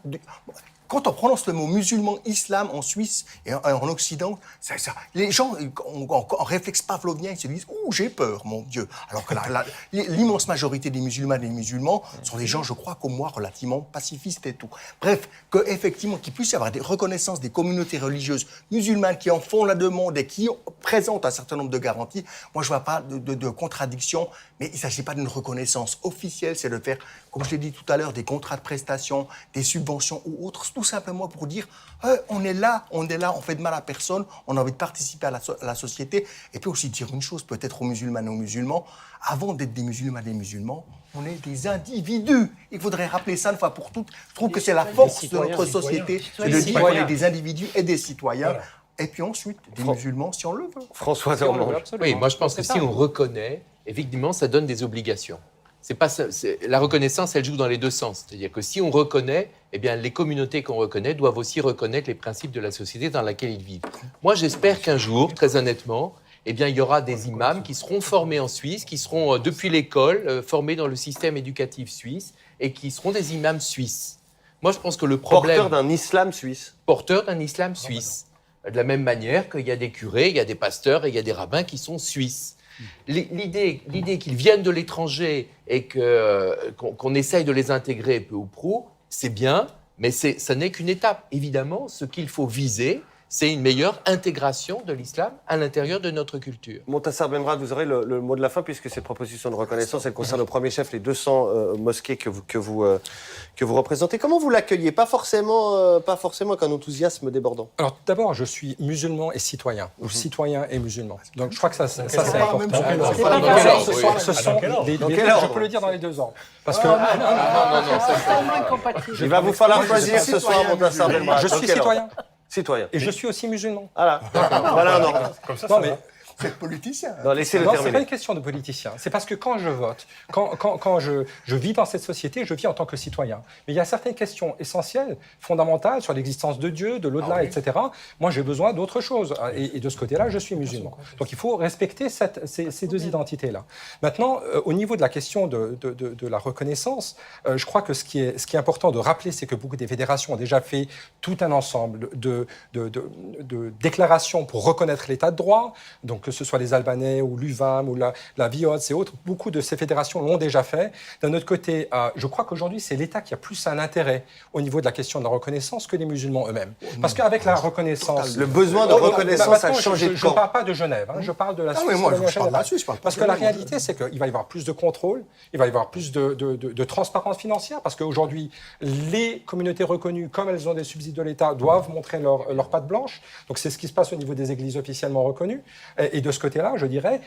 S7: quand on prononce le mot musulman, islam en Suisse et en Occident, les gens, en réflexe pavlovien, ils se disent « Ouh, j'ai peur, mon Dieu !» Alors que l'immense majorité des musulmanes et des musulmans sont des gens, je crois, comme moi, relativement pacifistes et tout. Bref, qu'effectivement, qu'il puisse y avoir des reconnaissances des communautés religieuses musulmanes qui en font la demande et qui présentent un certain nombre de garanties, moi, je ne vois pas de contradiction, mais il ne s'agit pas d'une reconnaissance officielle, c'est de faire, comme je l'ai dit tout à l'heure, des contrats de prestation, des subventions ou autres tout simplement pour dire on est là, on fait de mal à personne, on a envie de participer à la société. Et puis aussi dire une chose, peut-être aux musulmanes et aux musulmans, avant d'être des musulmans et des musulmans, on est des individus. Il faudrait rappeler ça une fois pour toutes. Je trouve que c'est la force de notre société, c'est de dire qu'on est des individus et des citoyens. Voilà. Et puis ensuite, des musulmans, si on le veut.
S1: François Dormange.
S8: Oui, moi je pense que si on reconnaît, effectivement, ça donne des obligations. La reconnaissance, elle joue dans les deux sens. C'est-à-dire que si on reconnaît, eh bien, les communautés qu'on reconnaît doivent aussi reconnaître les principes de la société dans laquelle ils vivent. Moi, j'espère qu'un jour, très honnêtement, eh bien, il y aura des imams qui seront formés en Suisse, qui seront, depuis l'école, formés dans le système éducatif suisse, et qui seront des imams suisses. Moi, je pense que le problème...
S1: Porteurs d'un islam suisse.
S8: Porteurs d'un islam suisse. De la même manière qu'il y a des curés, il y a des pasteurs et il y a des rabbins qui sont suisses. L'idée qu'ils viennent de l'étranger et qu'on essaye de les intégrer peu ou prou, c'est bien, mais ça n'est qu'une étape. Évidemment, ce qu'il faut viser, c'est une meilleure intégration de l'islam à l'intérieur de notre culture.
S1: Montassar Benrad, vous aurez le mot de la fin, puisque cette proposition de reconnaissance, elle concerne au premier chef les 200 mosquées que vous représentez. Comment vous l'accueillez ? Pas forcément avec un enthousiasme débordant.
S6: Alors d'abord, je suis musulman et citoyen, ou citoyen et musulman. Donc je crois que ça c'est important. Je peux le dire dans les deux ordres. Parce que
S1: il va vous falloir choisir ce soir, Montassar Benrad.
S6: Je suis citoyen.
S1: Citoyen.
S6: Et je suis aussi musulman.
S1: Voilà, voilà un ordre.
S6: Comme ça, mais
S7: vous êtes politicien.
S1: Non, laissez-le terminer.
S6: C'est pas une question de politicien. C'est parce que quand je vote, quand je vis dans cette société, je vis en tant que citoyen. Mais il y a certaines questions essentielles, fondamentales, sur l'existence de Dieu, de l'au-delà, etc. Moi, j'ai besoin d'autre chose. Et de ce côté-là, je suis musulman. Donc il faut respecter ces deux identités-là. Maintenant, au niveau de la question de la reconnaissance, je crois que ce qui est important de rappeler, c'est que beaucoup des fédérations ont déjà fait tout un ensemble de déclarations pour reconnaître l'état de droit. Donc que ce soit les Albanais ou l'UVAM ou la VIODS et autres, beaucoup de ces fédérations l'ont déjà fait. D'un autre côté, je crois qu'aujourd'hui, c'est l'État qui a plus un intérêt au niveau de la question de la reconnaissance que les musulmans eux-mêmes. Parce qu'avec la reconnaissance...
S1: Le besoin de reconnaissance a changé de camp.
S6: Je ne parle pas de Genève, je parle de la Suisse.
S7: Moi, je parle de la Suisse.
S6: Parce que la réalité, c'est qu'il va y avoir plus de contrôle, il va y avoir plus de transparence financière, parce qu'aujourd'hui, les communautés reconnues, comme elles ont des subsides de l'État, doivent montrer leur patte blanche. Donc c'est ce qui se passe au niveau des églises officiellement reconnues. Et de ce côté-là, je dirais,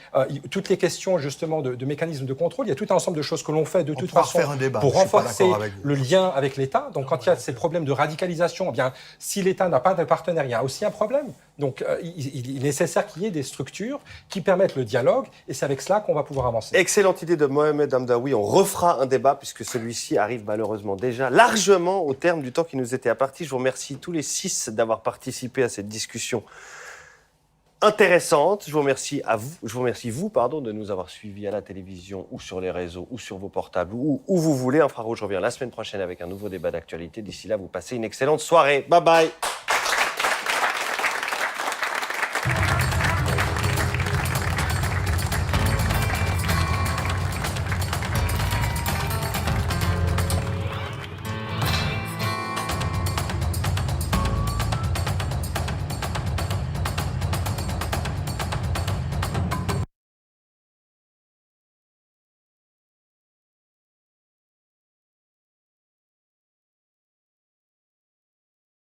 S6: toutes les questions justement de mécanismes de contrôle, il y a tout un ensemble de choses que l'on fait de toute façon pour renforcer le lien avec l'État. Donc quand il y a ces problèmes de radicalisation, eh bien, si l'État n'a pas de partenaire, il y a aussi un problème. Donc il est nécessaire qu'il y ait des structures qui permettent le dialogue, et c'est avec cela qu'on va pouvoir avancer.
S1: Excellente idée de Mohamed Hamdaoui. On refera un débat, puisque celui-ci arrive malheureusement déjà largement au terme du temps qui nous était imparti. Je vous remercie tous les 6 d'avoir participé à cette discussion intéressante. Je vous remercie vous, de nous avoir suivis à la télévision ou sur les réseaux ou sur vos portables ou où vous voulez. Infrarouge revient la semaine prochaine avec un nouveau débat d'actualité. D'ici là, vous passez une excellente soirée. Bye bye.